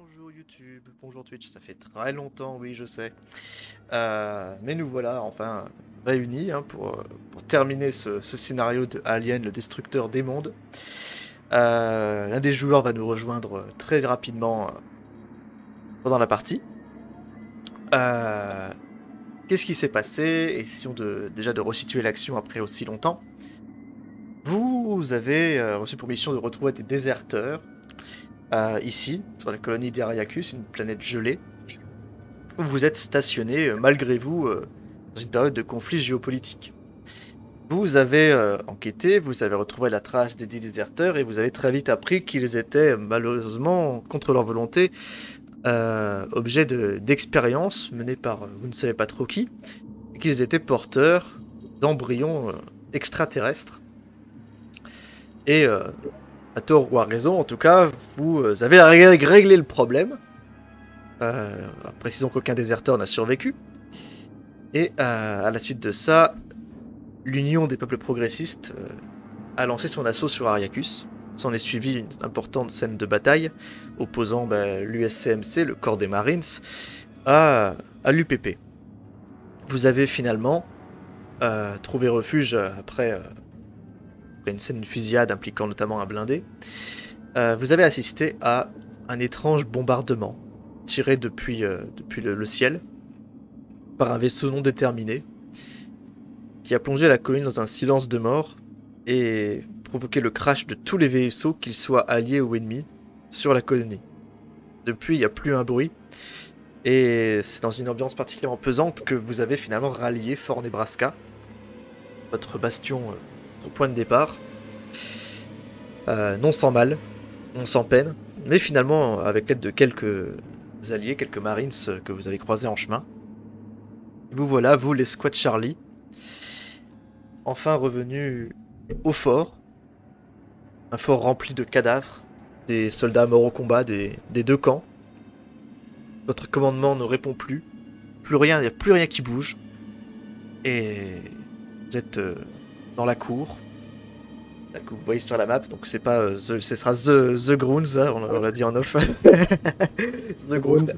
Bonjour YouTube, bonjour Twitch, ça fait très longtemps, oui je sais. Mais nous voilà enfin réunis pour terminer ce scénario de Alien, le destructeur des mondes. L'un des joueurs va nous rejoindre très rapidement pendant la partie. Euh, Qu'est-ce qui s'est passé? Essayons déjà de resituer l'action après aussi longtemps. Vous avez reçu pour mission de retrouver des déserteurs ici, sur la colonie d'Ariacus, une planète gelée. Vous êtes stationné, malgré vous, dans une période de conflit géopolitique. Vous avez enquêté, vous avez retrouvé la trace des 10 déserteurs et vous avez très vite appris qu'ils étaient malheureusement, contre leur volonté, objet d'expériences menées par vous ne savez pas trop qui, et qu'ils étaient porteurs d'embryons extraterrestres. Et à tort ou à raison, en tout cas, vous avez réglé le problème. Précisons qu'aucun déserteur n'a survécu. Et à la suite de ça, l'Union des peuples progressistes a lancé son assaut sur Ariacus. S'en est suivi une importante scène de bataille opposant l'USCMC, le corps des Marines, à l'UPP. Vous avez finalement trouvé refuge après une scène de fusillade impliquant notamment un blindé. Vous avez assisté à un étrange bombardement tiré depuis le ciel par un vaisseau non déterminé qui a plongé la colline dans un silence de mort et provoqué le crash de tous les vaisseaux, qu'ils soient alliés ou ennemis, sur la colonie. Depuis, il n'y a plus un bruit, et c'est dans une ambiance particulièrement pesante que vous avez finalement rallié Fort Nebraska, votre bastion au point de départ, non sans mal, non sans peine, mais finalement avec l'aide de quelques alliés, quelques Marines que vous avez croisés en chemin. Et vous voilà, vous les Squad Charlie, enfin revenu au fort. Un fort rempli de cadavres, des soldats morts au combat des deux camps. Votre commandement ne répond plus. Plus rien, il n'y a plus rien qui bouge. Et vous êtes dans la cour. Là, que vous voyez sur la map, donc c'est pas ce sera The Grounds, hein, on l'a dit en off. The Grounds.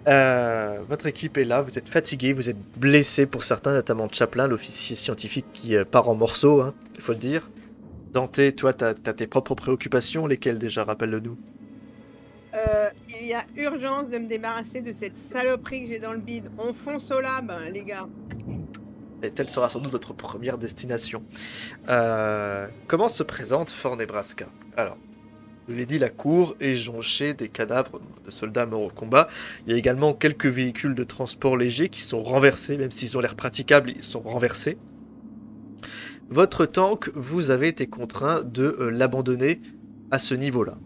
Votre équipe est là, vous êtes fatigué, vous êtes blessé pour certains, notamment Chaplin, l'officier scientifique qui part en morceaux, hein, il faut le dire. Dante, toi, t'as tes propres préoccupations, lesquelles déjà, rappelle-le-nous. Il y a urgence de me débarrasser de cette saloperie que j'ai dans le bide. On fonce au lab, les gars. Et telle sera sans doute votre première destination. Comment se présente Fort Nebraska? Alors, je l'ai dit, la cour est jonchée des cadavres de soldats morts au combat. Il y a également quelques véhicules de transport léger qui sont renversés, même s'ils ont l'air praticables, ils sont renversés. Votre tank, vous avez été contraint de l'abandonner à ce niveau-là.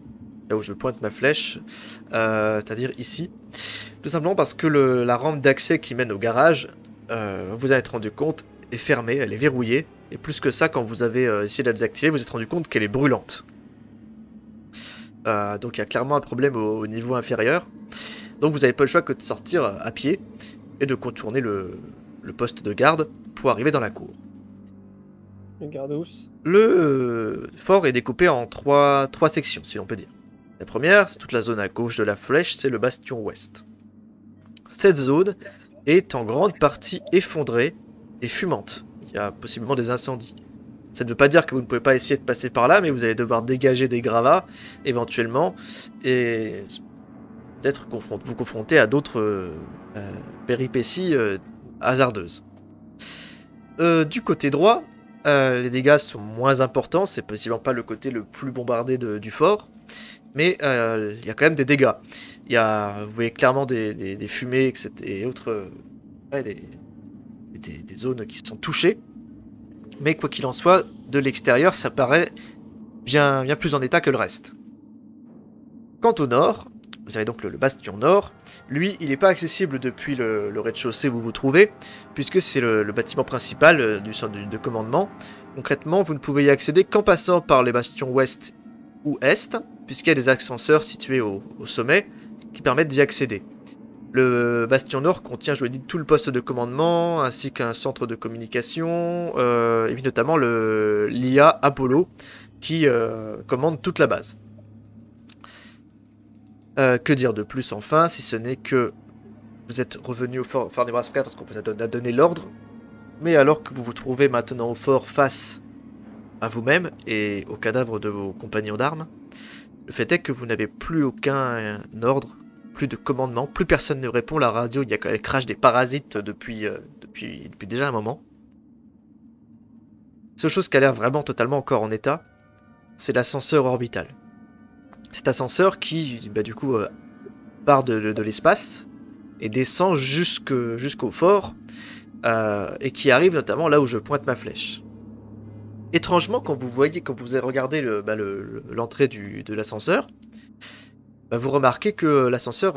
Là où je pointe ma flèche, c'est-à-dire ici. Tout simplement parce que la rampe d'accès qui mène au garage, vous en êtes rendu compte, est fermée, elle est verrouillée. Et plus que ça, quand vous avez essayé de la désactiver, vous vous êtes rendu compte qu'elle est brûlante. Donc il y a clairement un problème au niveau inférieur. Donc vous n'avez pas le choix que de sortir à pied et de contourner le poste de garde pour arriver dans la cour. Le gardos. Le fort est découpé en trois sections, si l'on peut dire. La première, c'est toute la zone à gauche de la flèche, c'est le bastion ouest. Cette zone est en grande partie effondrée et fumante. Il y a possiblement des incendies. Ça ne veut pas dire que vous ne pouvez pas essayer de passer par là, mais vous allez devoir dégager des gravats, éventuellement, et peut-être vous confronter à d'autres péripéties hasardeuses. Du côté droit, les dégâts sont moins importants, c'est possiblement pas le côté le plus bombardé du fort, mais il y a quand même des dégâts. Vous voyez clairement des fumées et autres, des zones qui sont touchées. Mais quoi qu'il en soit, de l'extérieur, ça paraît bien plus en état que le reste. Quant au nord, vous avez donc le bastion nord. Lui, il n'est pas accessible depuis le rez-de-chaussée où vous vous trouvez, puisque c'est le bâtiment principal du centre de commandement. Concrètement, vous ne pouvez y accéder qu'en passant par les bastions ouest ou est, puisqu'il y a des ascenseurs situés au sommet qui permettent d'y accéder. Le bastion nord contient, je vous l'ai dit, tout le poste de commandement, ainsi qu'un centre de communication, et puis notamment l'IA Apollo, qui commande toute la base. Que dire de plus enfin, si ce n'est que vous êtes revenu au fort Nebraska parce qu'on vous a donné l'ordre, mais alors que vous vous trouvez maintenant au fort face à vous-même et aux cadavres de vos compagnons d'armes, le fait est que vous n'avez plus aucun ordre, plus de commandement, plus personne ne répond, la radio, elle crache des parasites depuis déjà un moment. Seule chose qui a l'air vraiment totalement encore en état, c'est l'ascenseur orbital. Cet ascenseur qui, du coup, part de l'espace et descend jusqu'au fort, et qui arrive notamment là où je pointe ma flèche. Étrangement, quand vous avez regardé l'entrée de l'ascenseur, vous remarquez que l'ascenseur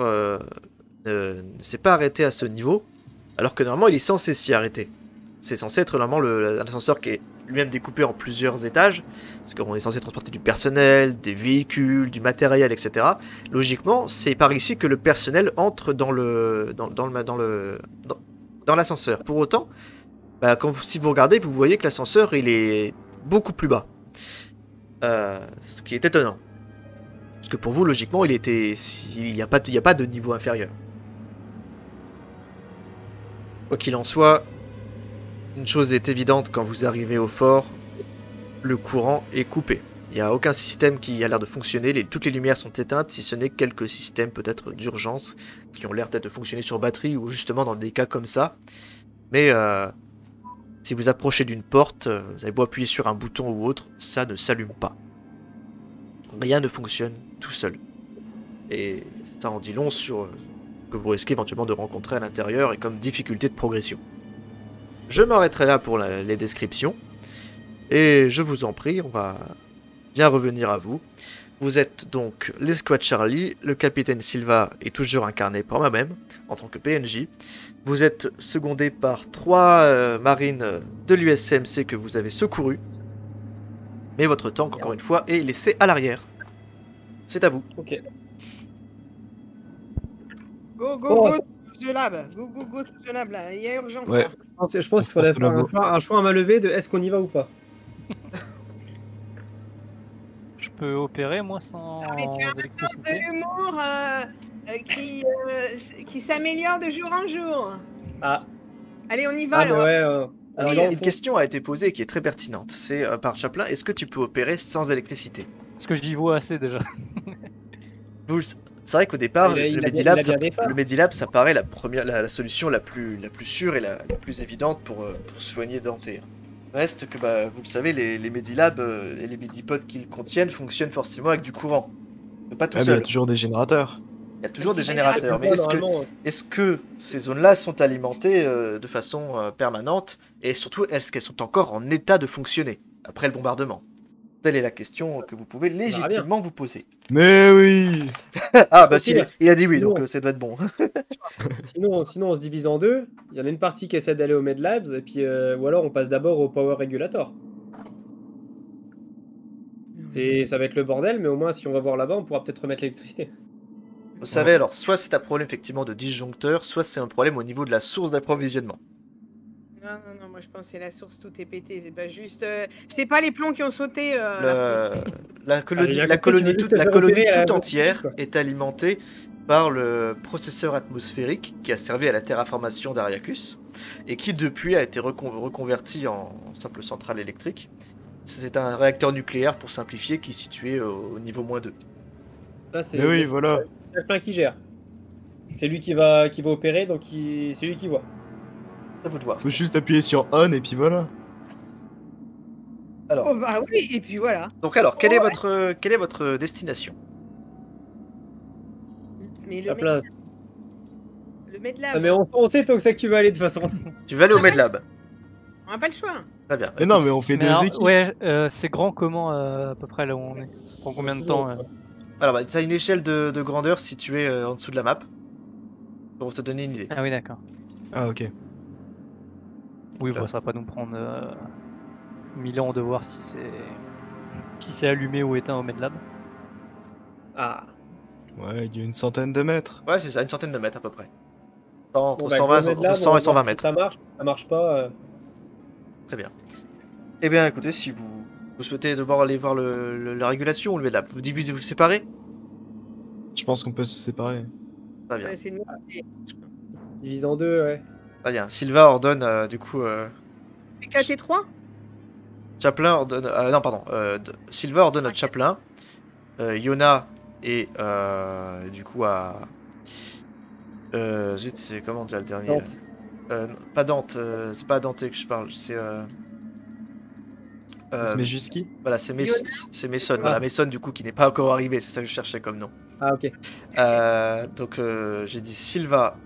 ne s'est pas arrêté à ce niveau, alors que normalement il est censé s'y arrêter. C'est censé être normalement l'ascenseur qui est lui-même découpé en plusieurs étages, parce qu'on est censé transporter du personnel, des véhicules, du matériel, etc. Logiquement, c'est par ici que le personnel entre dans l'ascenseur. Pour autant, si vous regardez, vous voyez que l'ascenseur il est beaucoup plus bas, ce qui est étonnant. Parce que pour vous, logiquement, il n'y a pas de niveau inférieur. Quoi qu'il en soit, une chose est évidente quand vous arrivez au fort, le courant est coupé. Il n'y a aucun système qui a l'air de fonctionner, toutes les lumières sont éteintes, si ce n'est quelques systèmes peut-être d'urgence qui ont l'air peut-être de fonctionner sur batterie ou justement dans des cas comme ça. Mais si vous approchez d'une porte, vous avez beau appuyer sur un bouton ou autre, ça ne s'allume pas. Rien ne fonctionne tout seul. Et ça en dit long sur ce que vous risquez éventuellement de rencontrer à l'intérieur et comme difficulté de progression. Je m'arrêterai là pour les descriptions. Et je vous en prie, on va bien revenir à vous. Vous êtes donc l'escouade Charlie, le capitaine Silva est toujours incarné par moi-même, en tant que PNJ. Vous êtes secondé par 3 marines de l'USMC que vous avez secourus. Mais votre tank, encore une fois, est laissé à l'arrière. C'est à vous. Ok. Go, go, go, to the lab. Go, go, go, to the lab, là. Il y a urgence, Ouais. là. Je pense qu'il faudrait faire un choix à main levée de est-ce qu'on y va ou pas. Je peux opérer, moi, sans Ah, mais tu as un sens de électricité. l'humour qui s'améliore de jour en jour. Ah, Allez, on y va, ah mais alors. ouais. Alors, là, Une question a été posée et qui est très pertinente. C'est par Chaplin, est-ce que tu peux opérer sans électricité? Parce que j'y vois assez déjà. C'est vrai qu'au départ, Il a le bien Medilab, des phares. le Medilab, ça paraît la solution la plus sûre et la plus évidente pour soigner Dante. Reste que, vous le savez, les Medilab et les Medipods qu'ils contiennent fonctionnent forcément avec du courant. Mais pas tout Ah, mais il y seul. a toujours des générateurs. Il y a toujours des petit générateurs. Mais est-ce que ces zones-là sont alimentées de façon permanente et surtout, est-ce qu'elles sont encore en état de fonctionner après le bombardement? Telle est la question que vous pouvez légitimement vous poser. Mais oui. Ah, Sinon- il a dit oui, sinon- donc ça doit être bon. Sinon, on se divise en deux. Il y en a une partie qui essaie d'aller au Med Labs, et puis, ou alors on passe d'abord au Power Regulator. Ça va être le bordel, mais au moins, si on va voir là-bas, on pourra peut-être remettre l'électricité. Vous savez, alors, soit c'est un problème effectivement de disjoncteur, soit c'est un problème au niveau de la source d'approvisionnement. Non, moi je pense que c'est la source, tout est pété. C'est pas juste. C'est pas les plombs qui ont sauté. l'artiste. La colonie, j'ai la compris, colonie tu veux toute, juste la te faire colonie opérer à toute la entière quoi. est alimentée par le processeur atmosphérique qui a servi à la terraformation d'Ariacus et qui depuis a été reconverti en simple centrale électrique. C'est un réacteur nucléaire pour simplifier qui est situé au niveau -2. Là, c'est Mais oui, voilà. quelqu'un qui gère. C'est lui qui va opérer, donc c'est lui qui voit. Ça vous de voir. Faut juste appuyer sur on et puis voilà. Alors, Oh bah oui, et puis voilà. donc alors, quelle Oh, est votre destination? Mais La place. le Medlab, Ah, mais on sait toi que c'est que tu vas aller de toute façon. Tu vas aller au Medlab. on n'a pas le choix. Très bien. Mais non, mais on fait Mais deux alors, équipes. ouais, c'est grand comment à peu près là où on est? Ça prend combien de temps Alors, tu as une échelle de grandeur située en dessous de la map. Pour te donner une idée. Ah oui, d'accord. Ah, ok. Oui, Là. ça va pas nous prendre 1000 ans de voir si c'est allumé ou éteint au Medlab. Ah. Ouais, il y a une centaine de mètres. Ouais, c'est ça, une centaine de mètres à peu près. Entre Bon, bah, 120, go Med entre Lab, 100 on va et 120 voir si mètres. ça marche pas. Très bien. Eh bien, écoutez, si vous souhaitez d'abord aller voir la régulation ou le Medlab, vous divisez, vous séparez? Je pense qu'on peut se séparer. Très bien. Ouais, c'est nous. Divise en deux, ouais. Très bien. Sylva ordonne, du coup, PKT3 Chaplin ordonne. Non, pardon. Sylva ordonne à Chaplin, Yona et du coup à. Zut, c'est comment déjà le dernier Dante. Non, pas Dante, c'est pas à Dante que je parle, c'est. Smejiski. Voilà, c'est Yona. Mason. Ah. Voilà, Mason, du coup, qui n'est pas encore arrivé, c'est ça que je cherchais comme nom. Ah, ok. Donc, j'ai dit Sylva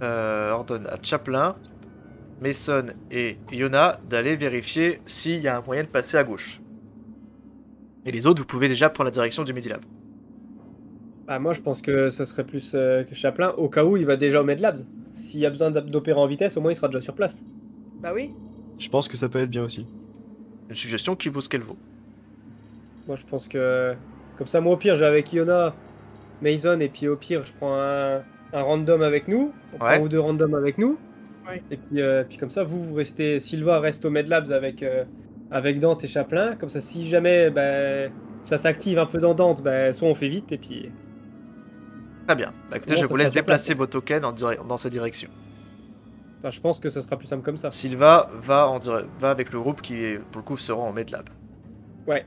ordonne à Chaplin, Mason et Yona d'aller vérifier s'il y a un moyen de passer à gauche. Et les autres, vous pouvez déjà prendre la direction du Medilab. Bah, moi, je pense que ça serait plus que Chaplin, au cas où il va déjà au Medlabs. S'il y a besoin d'opérer en vitesse, au moins il sera déjà sur place. Bah oui. Je pense que ça peut être bien aussi. Une suggestion qui vaut ce qu'elle vaut. Moi, je pense que. Comme ça, moi, au pire, je vais avec Iona, Mason, et puis au pire, je prends un random avec nous. On prend Ouais. un ou deux randoms avec nous. Ouais. Et puis comme ça, vous restez. Sylva reste au Medlabs avec Dante et Chaplin. Comme ça, si jamais bah, ça s'active un peu dans Dante, bah, soit on fait vite, et puis. Très bien. Bah, écoutez, Bon, je ça vous laisse sera sur déplacer place. vos tokens dans cette direction. Enfin, je pense que ça sera plus simple comme ça. Sylva va avec le groupe qui, pour le coup, sera en Medlab. Ouais.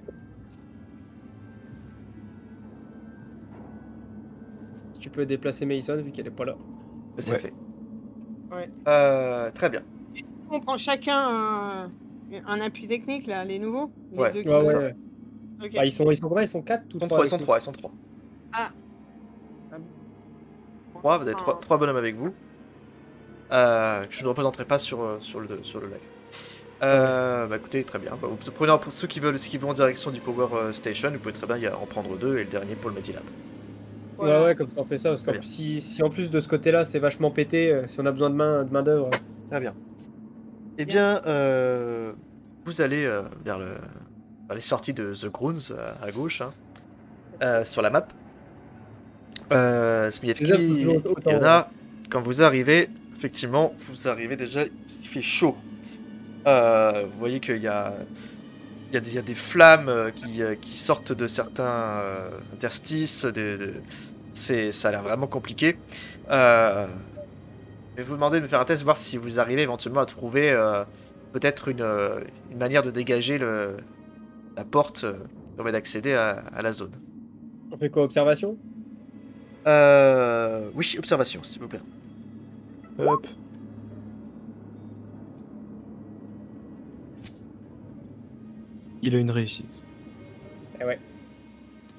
Si tu peux déplacer Mason, vu qu'elle est pas là. C'est Ouais. fait. Ouais. Très bien. On prend chacun un appui technique, là, les nouveaux. Les Ouais. deux qui Ouais, sont- ouais. Ok. Bah, ils sont combien? Ils sont 4 ou Ils sont 3 trois, ils sont trois. Trois, vous avez Enfin, trois bonhommes avec vous. Je ne représenterai pas sur le live. Bah écoutez, très bien. Bah, vous prenez pour ceux qui vont en direction du Power Station, vous pouvez très bien en prendre deux et le dernier pour le Medilab. voilà. Ouais, comme ça on fait ça, parce que Très bien. si en plus de ce côté-là c'est vachement pété, si on a besoin de main d'œuvre. Très bien. Eh bien, vous allez vers les sorties de The Grounds à gauche, hein, sur la map. Smievski, Déjà, faut toujours autant, il y en a. Quand vous arrivez, effectivement, vous arrivez déjà, il fait chaud. Vous voyez qu'il y a des flammes qui sortent de certains interstices. Ça a l'air vraiment compliqué. Je vais vous demander de me faire un test, voir si vous arrivez éventuellement à trouver peut-être une manière de dégager la porte qui permet d'accéder à la zone. On fait quoi, observation? Oui, observation, s'il vous plaît. Hop. Il a une réussite. Eh ouais,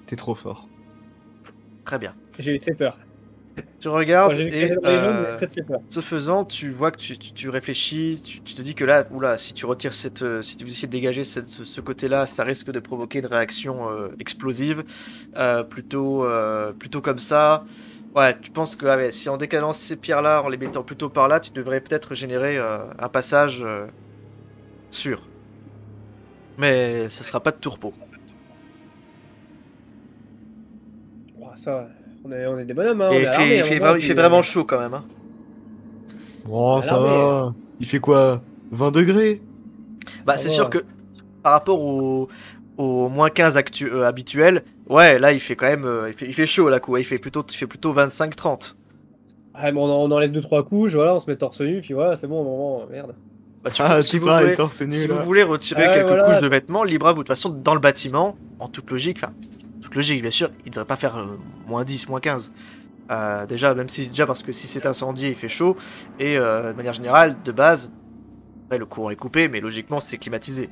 T'es trop fort. Très bien. j'ai eu très peur. Tu regardes Quand j'ai vu que et c'était dans les jaunes, j'ai très peur. ce faisant, tu vois que tu réfléchis, tu te dis que là, oula, si tu retires si tu essaies de dégager ce côté-là, ça risque de provoquer une réaction explosive. Plutôt comme ça. Ouais, tu penses que ouais, si en décalant ces pierres-là, en les mettant plutôt par là, tu devrais peut-être générer un passage sûr. Mais ça sera pas de tourpeau. Oh, ça, on est des bonhommes, hein. Et on est à l'armée, à un moment, il fait puis, vraiment chaud quand même. Hein. Oh, À ça l'armée. va. Il fait quoi? 20 degrés? Bah, Ça c'est va. sûr que par rapport au moins 15 habituel, ouais, là il fait quand même il fait chaud là quoi, il fait plutôt 25-30. Ah, mais on enlève 2-3 couches, voilà, on se met torse nu, puis voilà, c'est bon, au moment, merde. Bah, Ah, si c'est vous pareil, voulez, torse nu si là. vous voulez retirer Ouais, quelques voilà. couches de vêtements, libre à vous. De toute façon, dans le bâtiment, en toute logique, bien sûr, il devrait pas faire moins 10, moins 15. Déjà, parce que si c'est incendié, il fait chaud. Et de manière générale, de base, ouais, le courant est coupé, mais logiquement, c'est climatisé.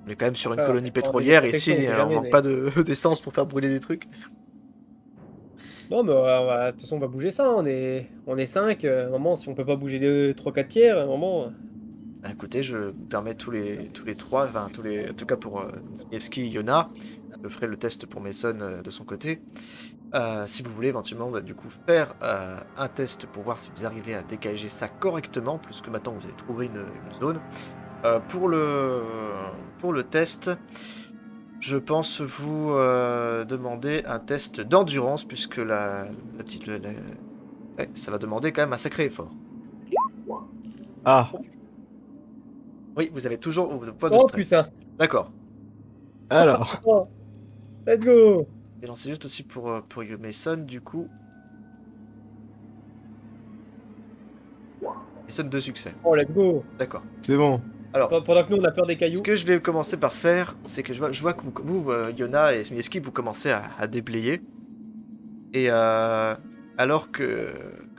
On est quand même sur une Ah, colonie on a des pétrolière, et protections, ici, on sait on jamais, manque mais- pas d'essence pour faire brûler des trucs. Non, mais de toute façon, on va bouger ça, on est 5, à un moment, si on peut pas bouger 2-3-4 pierres, à un moment. Bah, écoutez, je me permets tous les trois, en tout cas pour Smievski et Yona, je ferai le test pour Mason de son côté. Si vous voulez éventuellement du coup faire un test pour voir si vous arrivez à dégager ça correctement, plus que maintenant vous avez trouvé une zone. Pour le test, je pense vous demander un test d'endurance, puisque ouais, ça va demander quand même un sacré effort. Ah, Oui, vous avez toujours le point de Oh stress. putain! D'accord. alors. Oh, let's go! Et non, c'est juste aussi pour Mason, du coup. Mason 2 succès. Oh, let's go. D'accord. C'est bon. Alors, Pendant que nous, on a peur des cailloux. ce que je vais commencer par faire, c'est que je vois que vous Yona et Smieski, vous commencez à déblayer. Et alors que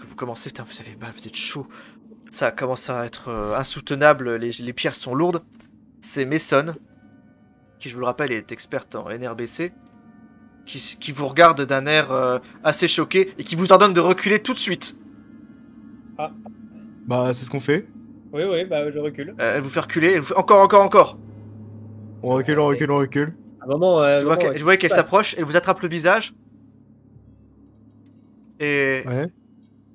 vous commencez, putain, vous avez mal, vous êtes chaud. Ça commence à être insoutenable, les pierres sont lourdes. C'est Mason, qui je vous le rappelle est experte en NRBC, qui vous regarde d'un air assez choqué et qui vous ordonne de reculer tout de suite. Bah, c'est ce qu'on fait. Oui, bah je recule. Elle vous fait reculer, elle vous fait encore. On recule, on recule, on recule. À un moment, Je vois qu'elle s'approche, elle vous attrape le visage. Et Ouais.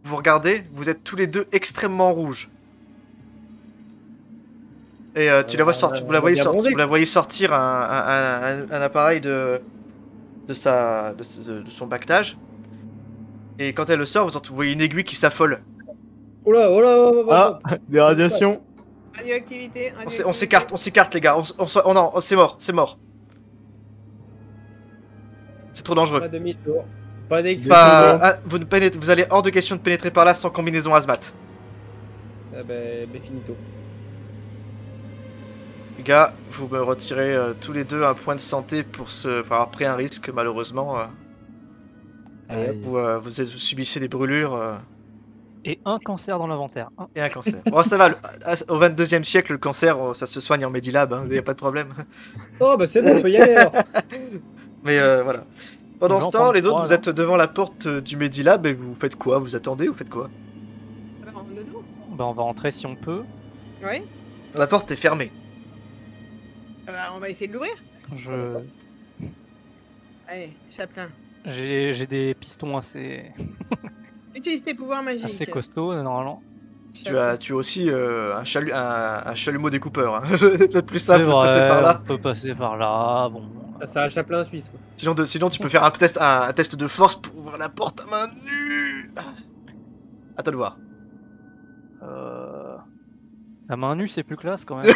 vous regardez, vous êtes tous les deux extrêmement rouges. Et tu la vois sortir, vous la voyez bien sortir, bronzé. vous la voyez sortir un appareil de son pactage. Et quand elle le sort, vous voyez une aiguille qui s'affole. Oh là. Ah, des radiations. Radioactivité. On s'écarte les gars. Non, c'est mort. C'est trop dangereux. Pas demi-tour. Pas d'excuse. Vous allez hors de question de pénétrer par là sans combinaison hazmat. Ah ben finito. Les gars, vous me retirez tous les deux un point de santé pour avoir pris un risque malheureusement. Aïe. Vous subissez des brûlures Et un cancer dans l'inventaire. et un cancer. Bon, ça va, au 22e siècle, le cancer, ça se soigne en Medilab, il n'y a pas de problème. Oh bah c'est bon, on peut y aller alors. Mais voilà. Pendant Non, ce temps, pas les de autres, droit, vous êtes devant la porte du Medilab et vous faites quoi? Vous attendez? Vous faites quoi? En dodo. Bah, on va rentrer si on peut. Ouais. La porte est fermée. On va essayer de l'ouvrir. Allez, chaplain. J'ai des pistons assez Utilise tes pouvoirs magiques. costauds normalement. Tu as aussi un chalumeau découpeur. Hein. Le plus simple de C'est vrai, passer par là. on peut passer par là. Bon. Ça, c'est un chaplain suisse. Quoi. Sinon, tu peux faire un test de force pour ouvrir la porte à main nue. À toi de voir. La main nue, c'est plus classe quand même.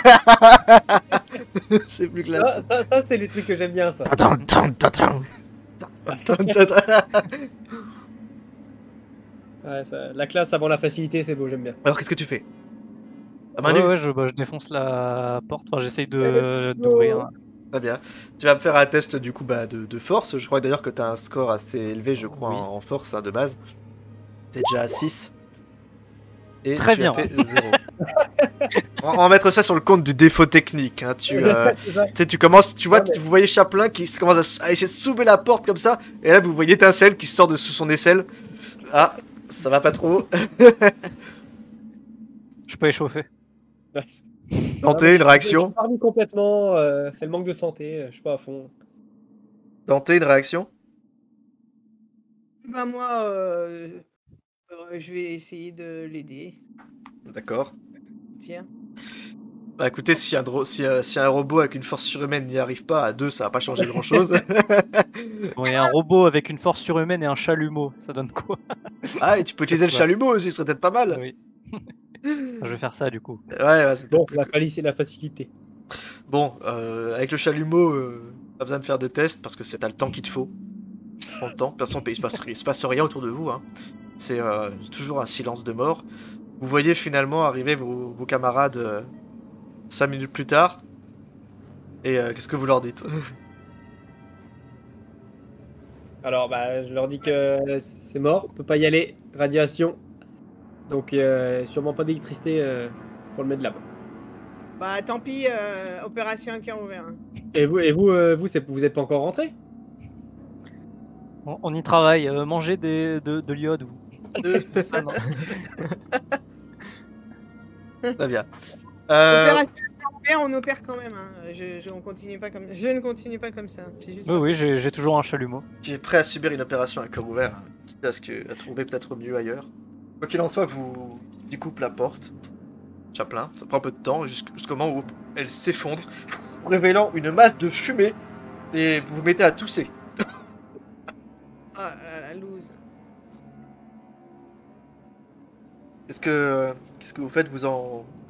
C'est plus classe. Ça c'est les trucs que j'aime bien ça. Ouais, la classe avant la facilité, c'est beau, j'aime bien. Alors, qu'est-ce que tu fais? À main nue? Ouais, je défonce la porte. Enfin, j'essaye d'ouvrir. Très bien. Tu vas me faire un test du coup de force. Je crois d'ailleurs que tu as un score assez élevé, je crois, Oui. en force de base. T'es déjà à 6. Et Très tu bien. as fait 0. On va mettre ça sur le compte du défaut technique. Hein. Tu sais, tu commences, tu vois, vous voyez Chaplin qui commence à essayer de soulever la porte comme ça. Et là, vous voyez Étincelle qui sort de sous son aisselle. Ah, ça va pas trop. Je peux échauffer. Tentez une Je réaction. suis parmi complètement, c'est le manque de santé, je suis pas à fond. Tentez une réaction. Bah moi, je vais essayer de l'aider. D'accord. Tiens. Bah écoutez, si un robot avec une force surhumaine n'y arrive pas, à 2, ça va pas changer grand chose. Bon, et un robot avec une force surhumaine et un chalumeau, ça donne quoi? Ah, et tu peux utiliser le quoi. chalumeau aussi, ce serait peut-être pas mal. Oui. Je vais faire ça du coup. Ouais, c'est Bon, peut-être la facilité. Bon, avec le chalumeau, pas besoin de faire de test parce que t'as le temps qu'il te faut. Prends le temps. De toute façon, il se passe rien autour de vous. Hein. C'est toujours un silence de mort. Vous voyez finalement arriver vos camarades 5 minutes plus tard. Et qu'est-ce que vous leur dites? Alors, bah, je leur dis que c'est mort, on peut pas y aller, radiation. Donc, sûrement pas d'électricité pour le Medlab. Bah tant pis, opération à cœur ouvert. Hein. Et vous êtes pas encore rentré? On y travaille. Mangez de l'iode, vous. Ça, non. Très bien. Opération à cœur ouvert, on opère quand même. Hein. Je ne continue pas comme ça. C'est juste. Oui, j'ai toujours un chalumeau. Tu es prêt à subir une opération à cœur ouvert, quitte à trouver peut-être mieux ailleurs. Quoi qu'il en soit, vous découpez la porte. Chaplin, ça prend un peu de temps, jusqu'au moment où elle s'effondre, révélant une masse de fumée, et vous vous mettez à tousser. Ah, la loose. Qu'est-ce que vous faites? Vous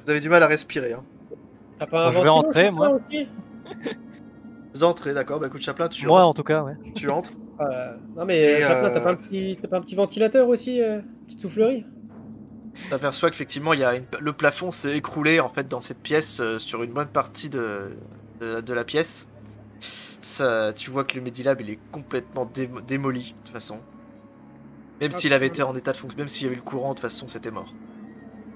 avez du mal à respirer. Hein. T'as pas un Je vais ventilo, rentrer, Chaplin, moi. aussi Vous entrez, d'accord. Bah écoute, Chaplin, tu Moi, entres. en tout cas, ouais. Tu entres. Non mais Et, Chaplin, t'as pas un petit ventilateur aussi, petite soufflerie? T'aperçois qu'effectivement, le plafond s'est écroulé en fait dans cette pièce sur une bonne partie de la pièce. Ça, tu vois que le Medilab il est complètement démoli de toute façon. Même s'il avait été en état de fonction, même s'il y avait eu le courant, de toute façon c'était mort.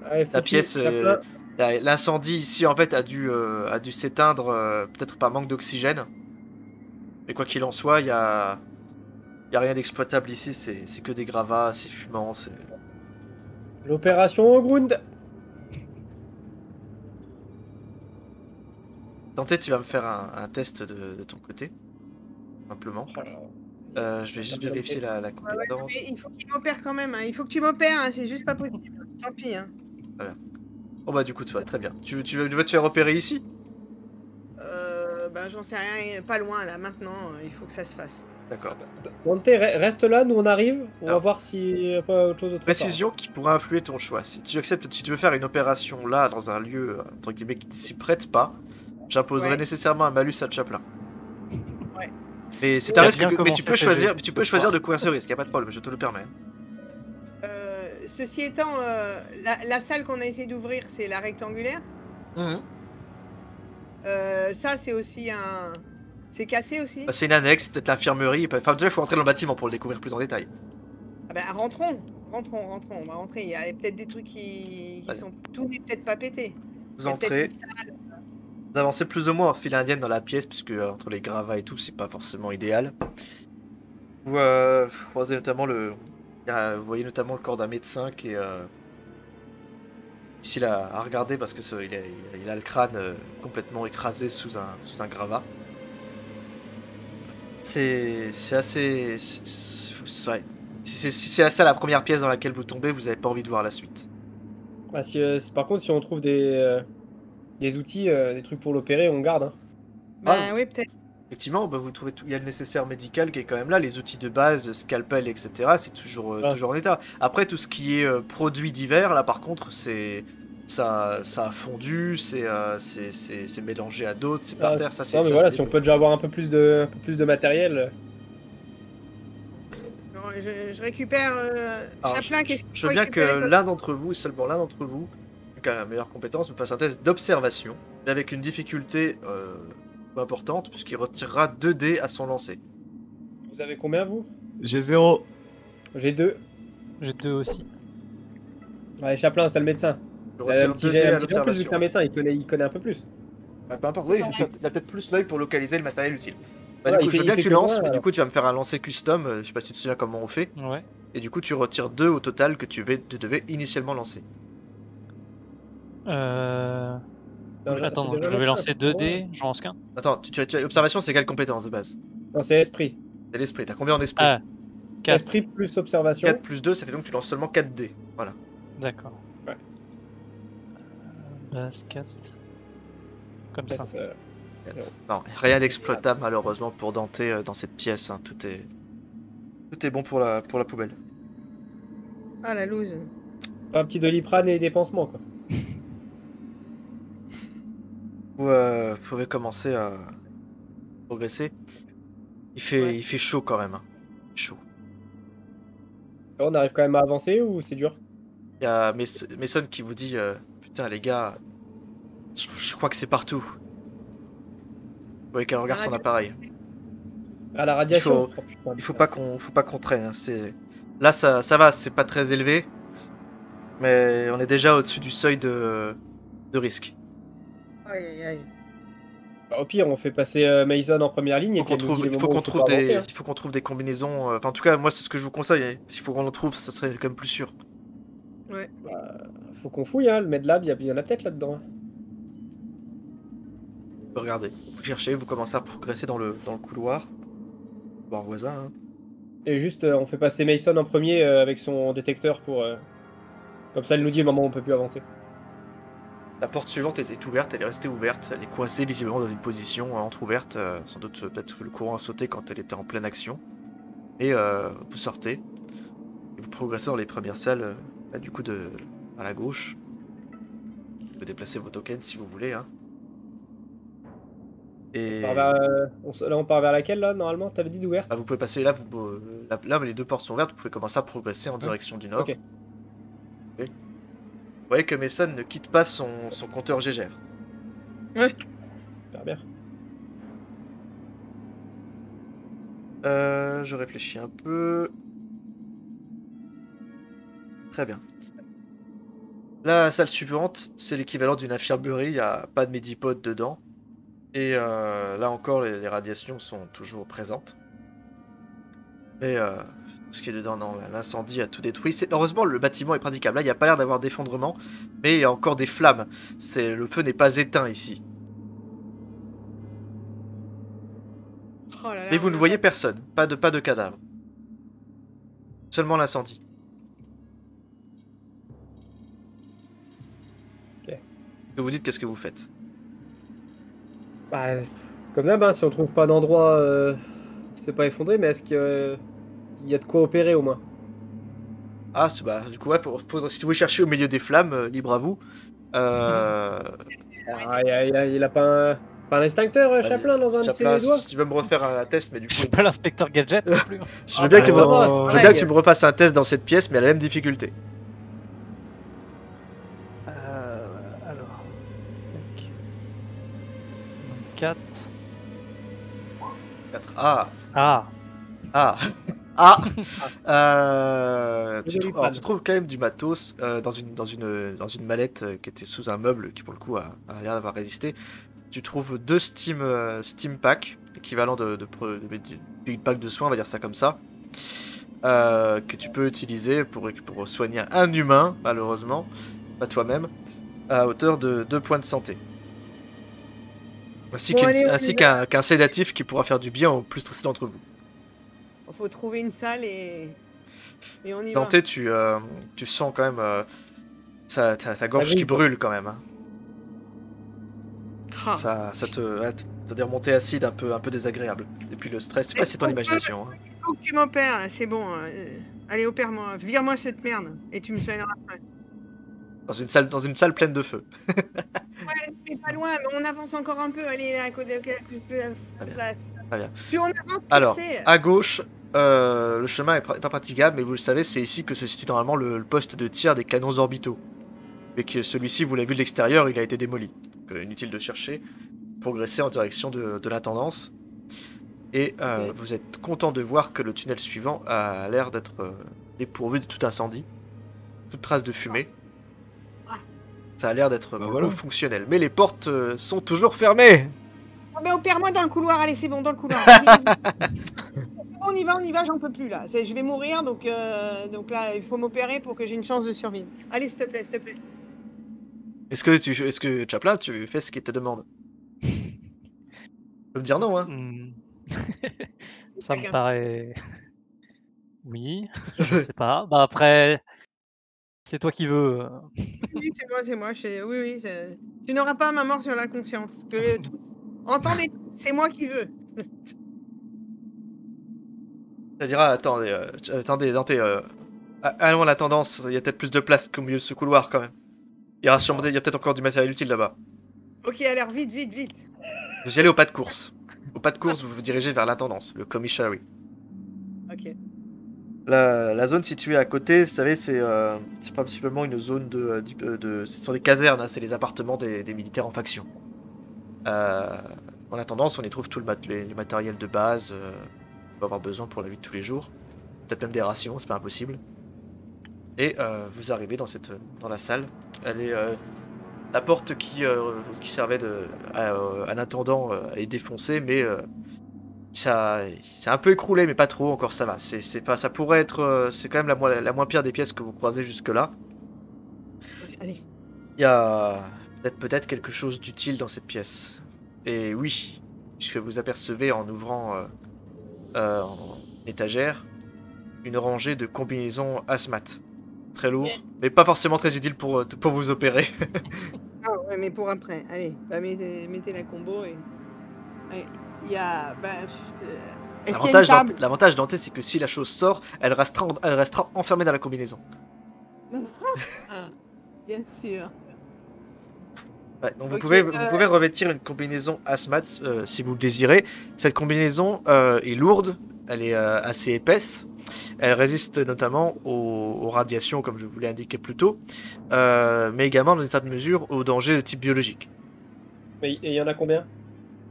Ouais, La pièce, Chaplin, l'incendie ici en fait a dû s'éteindre peut-être par manque d'oxygène. Mais quoi qu'il en soit, il y a rien d'exploitable ici, c'est que des gravats, c'est fumant, c'est... l'opération au Grund. Tenter, tu vas me faire un test de ton côté, simplement. Je vais juste vérifier la compétence. Mais il faut qu'il m'opère quand même. Hein. Il faut que tu m'opères. Hein. C'est juste pas possible. Tant pis. Hein. Oh bah du coup, très bien. Tu vas te faire repérer ici? Ben j'en sais rien. Pas loin là. Maintenant, il faut que ça se fasse. D'accord. Dante, reste là, nous on arrive. On va Alors. voir s'il n'y a pas autre chose autre part. Précision qui pourra influer ton choix. Si tu veux faire une opération là, dans un lieu, entre guillemets, qui ne s'y prête pas, j'imposerai nécessairement un malus à Chaplin. Ouais. Mais c'est un risque mais tu peux choisir ce de courir ce risque, y a pas de problème, je te le permets. Ceci étant, la salle qu'on a essayé d'ouvrir, c'est la rectangulaire. Ça, c'est aussi un... C'est cassé aussi. Bah, c'est une annexe, peut-être l'infirmerie. Enfin, déjà, il faut rentrer dans le bâtiment pour le découvrir plus en détail. Ah ben, rentrons. On va rentrer. Il y a peut-être des trucs qui sont... Tout n'est peut-être pas pété. Vous entrez, vous avancez plus ou moins en file indienne dans la pièce, puisque entre les gravats et tout, c'est pas forcément idéal. Vous croisez notamment vous voyez notamment le corps d'un médecin qui est ici là, à regarder parce que il a le crâne complètement écrasé sous un gravat. C'est assez... Si c'est ça la première pièce dans laquelle vous tombez, vous n'avez pas envie de voir la suite. Bah, par contre, si on trouve des outils, des trucs pour l'opérer, on garde. Hein. Ben oui, peut-être. Effectivement, bah, vous trouvez il y a le nécessaire médical qui est quand même là, les outils de base, scalpel, etc. C'est toujours en état. Après, tout ce qui est produits divers, là par contre, ça a fondu, c'est mélangé à d'autres, c'est par terre. Ça, non, mais voilà, si on peut déjà avoir un peu plus de matériel. Je récupère Chaplin. Je veux bien que l'un d'entre vous, seulement l'un d'entre vous, qui a la meilleure compétence, me fasse un test d'observation, mais avec une difficulté peu importante, puisqu'il retirera 2 dés à son lancer. Vous avez combien, vous? J'ai 0. J'ai 2. J'ai 2 aussi. Ouais, Chaplin, c'était le médecin. Je Il a retire un petit 2 jet dés à en plus, vu que l'observation. c'est un médecin, il connaît un peu plus. Peu importe, oui, il a peut-être plus l'œil pour localiser le matériel utile. Bah, Ouais, du coup, je veux bien que tu que lances, moi, mais du alors. coup, tu vas me faire un lancer custom. Je sais pas si tu te souviens comment on fait. Ouais. Et du coup, tu retires 2 au total que tu devais initialement lancer. Attends, donc je vais lancer 2 dés, j'en lance qu'un. Attends, observation, c'est quelle compétence de base? Non, c'est esprit. C'est l'esprit. T'as combien en esprit? Ah, 4. Esprit plus observation. 4 plus 2, ça fait donc que tu lances seulement 4 dés. Voilà. D'accord. Ouais. Base 4. Comme ça. Laisse, Quatre. Non, rien d'exploitable malheureusement pour Dante dans cette pièce. Hein. Tout est bon pour la poubelle. Ah, la loose. un petit Doliprane et des pansements, quoi. Vous pouvez commencer à progresser. Il fait chaud quand même. Hein. Chaud. On arrive quand même à avancer ou c'est dur? Il y a Mason qui vous dit putain les gars, je crois que c'est partout. Vous voyez qu'elle regarde son appareil. À la radiation. Il faut pas qu'on traîne. Hein. Là ça va, c'est pas très élevé, mais on est déjà au-dessus du seuil de risque. Aïe, aïe, aïe. Au pire, on fait passer Mason en première ligne. Il faut qu'on trouve des combinaisons. Enfin, en tout cas, moi, c'est ce que je vous conseille. S'il faut qu'on en trouve, ça serait quand même plus sûr. Ouais. Faut qu'on fouille, hein. Le Medlab, il y en a peut-être là-dedans. Hein. Regardez, vous cherchez, vous commencez à progresser dans le couloir. Voir voisin. Hein. Et juste, on fait passer Mason en premier avec son détecteur pour. Comme ça, elle nous dit le moment où on peut plus avancer. La porte suivante était ouverte, elle est restée ouverte. Elle est coincée visiblement dans une position entrouverte. Sans doute, peut-être que le courant a sauté quand elle était en pleine action. Et vous sortez. Et vous progressez dans les premières salles, là, du coup, à la gauche. Vous pouvez déplacer vos tokens si vous voulez. Hein. Et Là, on part vers laquelle, là, normalement? T'avais dit d'ouverte? bah, vous pouvez passer là, là, les deux portes sont ouvertes, vous pouvez commencer à progresser en direction du nord. Ok. Vous voyez que Mason ne quitte pas son compteur Gégère. Super bien. Je réfléchis un peu. Très bien. La salle suivante, c'est l'équivalent d'une infirmerie, il n'y a pas de médipode dedans. Et là encore, les radiations sont toujours présentes. Et ce qui est dedans, non, l'incendie a tout détruit. Heureusement, le bâtiment est praticable. Là, il n'y a pas l'air d'avoir d'effondrement, mais il y a encore des flammes. Le feu n'est pas éteint ici. Oh là là, Mais vous on ne a voyez pas- personne, pas de cadavre. Seulement l'incendie. Ok. Que vous dites, qu'est-ce que vous faites? Bah, comme d'hab, hein, si on trouve pas d'endroit, c'est pas effondré, mais est-ce qu'il y a de quoi opérer au moins? Ah, bah, du coup, ouais, si vous voulez chercher au milieu des flammes, libre à vous. Il a pas un extincteur, Chaplin, dans un de ses Chaplin, doigts? si tu veux me refaire un test, mais du coup, C'est pas l'inspecteur Gadget non plus. je veux bien, que tu ça me... va, je veux bien que tu me refasses un test dans cette pièce, mais à la même difficulté. Alors. Tac. 4. 4. Ah, Ah, ah, ah. Joli Tu crâne. trouves quand même du matos dans une mallette qui était sous un meuble qui, pour le coup, a l'air d'avoir résisté. Tu trouves 2 Steam Packs, équivalent de Big Pack de soins, on va dire ça comme ça, que tu peux utiliser pour soigner un humain, malheureusement, pas toi-même, à hauteur de 2 points de santé. Ainsi Bon, allez, on y va. qu'un sédatif qui pourra faire du bien aux plus stressés d'entre vous. Faut trouver une salle et on y Dante, tu sens quand même ta gorge qui brûle quand même. Hein. va. Ça t'as des remontées acides un peu désagréables. Et puis le stress, je sais pas si c'est ton imagination. Hein. Faut que tu m'opères, là, c'est bon. Allez, opère-moi. Vire-moi cette merde. Et tu me soigneras après. Dans une salle pleine de feu. Ouais, t'es pas loin, mais on avance encore un peu. Allez, là, à côté. Très bien. Plus on avance, plus Alors, c'est. à gauche, le chemin est pas praticable, mais vous le savez, c'est ici que se situe normalement le poste de tir des canons orbitaux. Mais que celui-ci, vous l'avez vu de l'extérieur, il a été démoli. Donc, inutile de chercher. Progresser en direction de l'intendance. Et Ok. vous êtes content de voir que le tunnel suivant a l'air d'être dépourvu de tout incendie, toute trace de fumée. Ça a l'air d'être voilà. fonctionnel. Mais les portes sont toujours fermées. Oh, mais opère-moi dans le couloir. Allez, c'est bon, dans le couloir. Vas-y. On y va, j'en peux plus là. Je vais mourir, donc là, il faut m'opérer pour que j'ai une chance de survivre. Allez, s'il te plaît, s'il te plaît. Est-ce que Chaplin, tu fais ce qu'il te demande? Tu peux me dire non, hein? Ça me Chacun. paraît. Oui, je sais pas. Bah après, c'est toi qui veux. Oui, c'est moi. Oui. Tu n'auras pas ma mort sur la conscience. Entendez, c'est moi qui veux. Ça dira, attendez, Dante, allons à la tendance, il y a peut-être plus de place qu'au milieu de ce couloir quand même. Il y a peut-être encore du matériel utile là-bas. Ok, alors vite. Vous y allez au pas de course. Au pas de course, vous vous dirigez vers l'intendance, le commissary. Ok. La zone située à côté, vous savez, c'est principalement une zone ce sont des casernes, hein, c'est les appartements des militaires en faction. En attendant, on y trouve tout le matériel de base qu'on va avoir besoin pour la vie de tous les jours. Peut-être même des rations, c'est pas impossible. Et vous arrivez dans la salle. Elle est, la porte qui servait à l'intendant est défoncée, mais ça c'est un peu écroulé, mais pas trop encore, ça va. Ça pourrait être, c'est quand même la moins pire des pièces que vous croisez jusque-là. Allez. Il y a peut-être quelque chose d'utile dans cette pièce. Et oui, puisque vous apercevez en ouvrant en étagère une rangée de combinaisons hazmat. Très lourd, mais pas forcément très utile pour vous opérer. Ah ouais, mais pour après. Allez, bah, mettez la combo et. Ouais, il y a. Est-ce qu'il y a une table? L'avantage Dante, c'est que si la chose sort, elle restera enfermée dans la combinaison. Ah, bien sûr. Ouais, donc Ok, vous pouvez revêtir une combinaison hazmat si vous le désirez. Cette combinaison est lourde, elle est assez épaisse. Elle résiste notamment aux radiations, comme je vous l'ai indiqué plus tôt, mais également dans une certaine mesure aux dangers de type biologique. Et il y en a combien?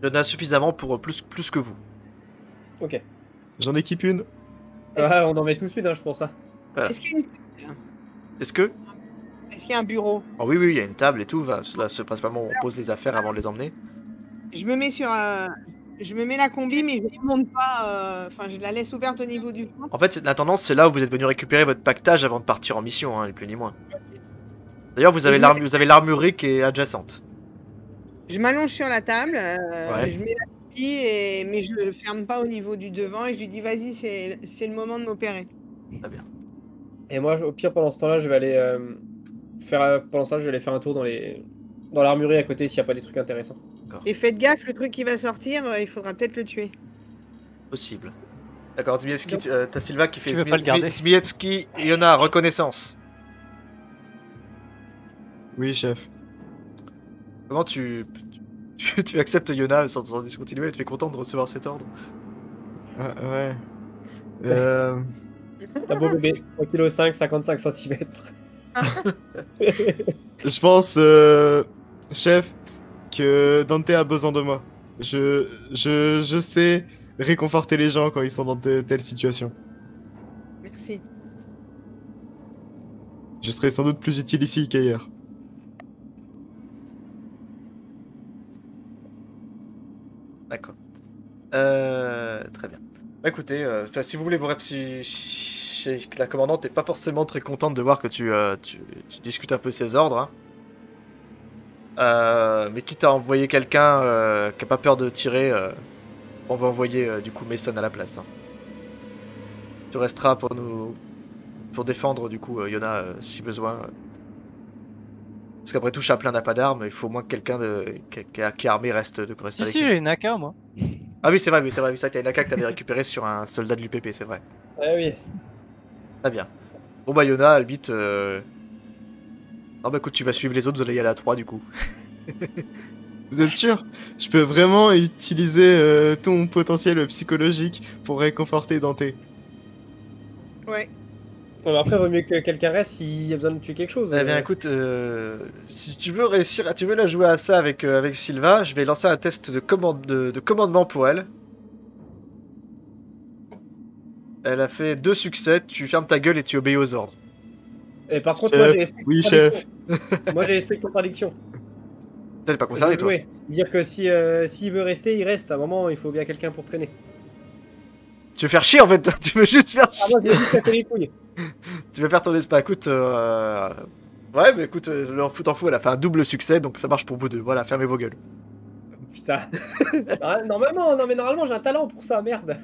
Il y en a suffisamment pour plus que vous. Ok. J'en équipe une. Est-ce Ouais, on en met tous une, hein, je pense. Hein. Voilà. Est-ce qu'il y a Est-ce que... est-ce qu'il y a un bureau? Oh oui, oui, il y a une table et tout. Là, c'est principalement on pose les affaires avant de les emmener. Je me mets sur je me mets la combi, mais je ne monte pas. Enfin, je la laisse ouverte au niveau du ventre. En fait, la tendance, c'est là où vous êtes venu récupérer votre pactage avant de partir en mission, hein, ni plus ni moins. D'ailleurs, vous avez l'armurerie qui est adjacente. Je m'allonge sur la table, Ouais. je mets la combi, mais je ne ferme pas au niveau du devant et je lui dis vas-y, c'est le moment de m'opérer. Très bien. Et moi, au pire, pendant ce temps-là, je vais aller faire un tour dans l'armurerie à côté s'il n'y a pas des trucs intéressants. Et faites gaffe, le truc qui va sortir, il faudra peut-être le tuer. Possible. D'accord, Zmiewski, t'as Silva qui fait Tu veux pas le garder. Zmiewski, Yona, reconnaissance. Oui, chef. Comment tu acceptes Yona sans discontinuer? Tu es content de recevoir cet ordre? Ouais. T'as beau bébé, 3,5 kg, 55 cm. Je pense, chef, que Dante a besoin de moi. Je sais réconforter les gens quand ils sont dans de telles situations. Merci. Je serai sans doute plus utile ici qu'ailleurs. D'accord. Très bien. Bah, écoutez, si vous voulez si la commandante n'est pas forcément très contente de voir que tu discutes un peu ses ordres, hein. Mais quitte à envoyer quelqu'un qui n'a pas peur de tirer, on va envoyer du coup Mason à la place. Hein. Tu resteras pour défendre du coup Yona si besoin. Parce qu'après tout, Chaplin n'a pas d'armes, il faut au moins que quelqu'un qui est armé reste Si, avec si, lui. j'ai une AK, moi. Ah oui, c'est vrai, ça, t'as une AK que t'avais récupéré sur un soldat de l'UPP, c'est vrai. Ah oui. Très bien. Bon bah Yona, Albit, non bah écoute, tu vas suivre les autres, vous allez y aller à 3 du coup. Vous êtes sûr? Je peux vraiment utiliser ton potentiel psychologique pour réconforter Dante. Ouais. Bon, bah après, il vaut mieux que quelqu'un reste s'il y a besoin de tuer quelque chose. Eh bien écoute, si tu veux réussir, tu veux la jouer à ça avec Sylva, je vais lancer un test de commandement pour elle. Elle a fait 2 succès, tu fermes ta gueule et tu obéis aux ordres. Et par contre, Chef, moi j'ai esprit de oui, contradiction. Moi j'ai esprit de contradiction. T'es pas concerné toi? Oui. Dire que s'il veut rester, il reste. À un moment, il faut bien quelqu'un pour traîner. Tu veux faire chier en fait, toi. Tu veux juste faire Ah, chier. moi j'ai juste cassé les couilles. Tu veux faire ton espace, écoute, ouais mais écoute, t'en fous, elle a fait un double succès, donc ça marche pour vous deux, voilà, fermez vos gueules. Putain. Ah, normalement j'ai un talent pour ça, merde.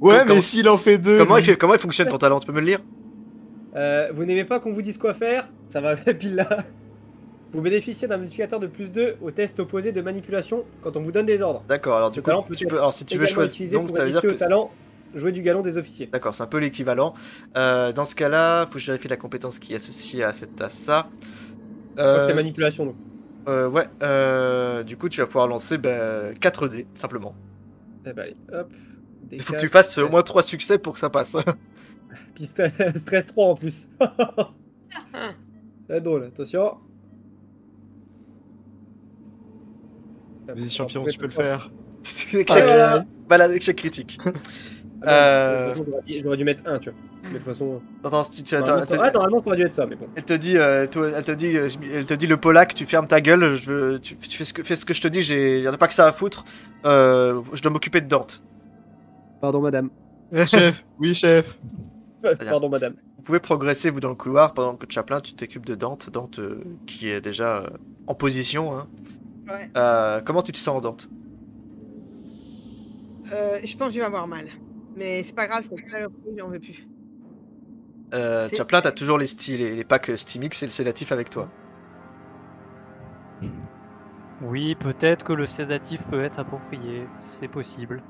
Ouais, Comment- mais s'il en fait deux. Comment lui- il fonctionne ton talent, tu peux me le lire? Vous n'aimez pas qu'on vous dise quoi faire? Ça va pile là. Vous bénéficiez d'un multiplicateur de +2 au test opposé de manipulation quand on vous donne des ordres. D'accord, alors du Le coup, talent peut être alors si tu veux également choisir, utilisé donc pour ça veut dire résister que... au talent jouer du galon des officiers. D'accord, c'est un peu l'équivalent. Dans ce cas-là, faut que je vérifie la compétence qui est associée à ça. Je crois que c'est manipulation donc. Ouais, du coup, tu vas pouvoir lancer 4 dés, simplement. Eh ben, allez, hop. Il faut que tu fasses au moins 3 succès pour que ça passe. Puis stress 3 en plus. C'est drôle, attention. Vas-y, champion, tu peux le faire. C'est échec, échec critique. Ah, non, j'aurais dû mettre 1, tu vois. Mais de toute façon. Attends, Normalement, ça aurait dû être ça, mais bon. elle te dit le Polak, tu fermes ta gueule, tu fais ce que je te dis, y en a pas que ça à foutre. Je dois m'occuper de Dante. Pardon, madame. Chef, oui, chef. Pardon, madame. Vous pouvez progresser vous dans le couloir pendant que Chaplin, tu t'occupes de Dante, qui est déjà en position. Hein. Ouais. Comment tu te sens, Dante? Je pense que je vais avoir mal. Mais c'est pas grave, c'est très repos, j'en veux plus. C'est- Chaplin, t'as toujours les packs Stimix et le sédatif avec toi. Oui, peut-être que le sédatif peut être approprié, c'est possible.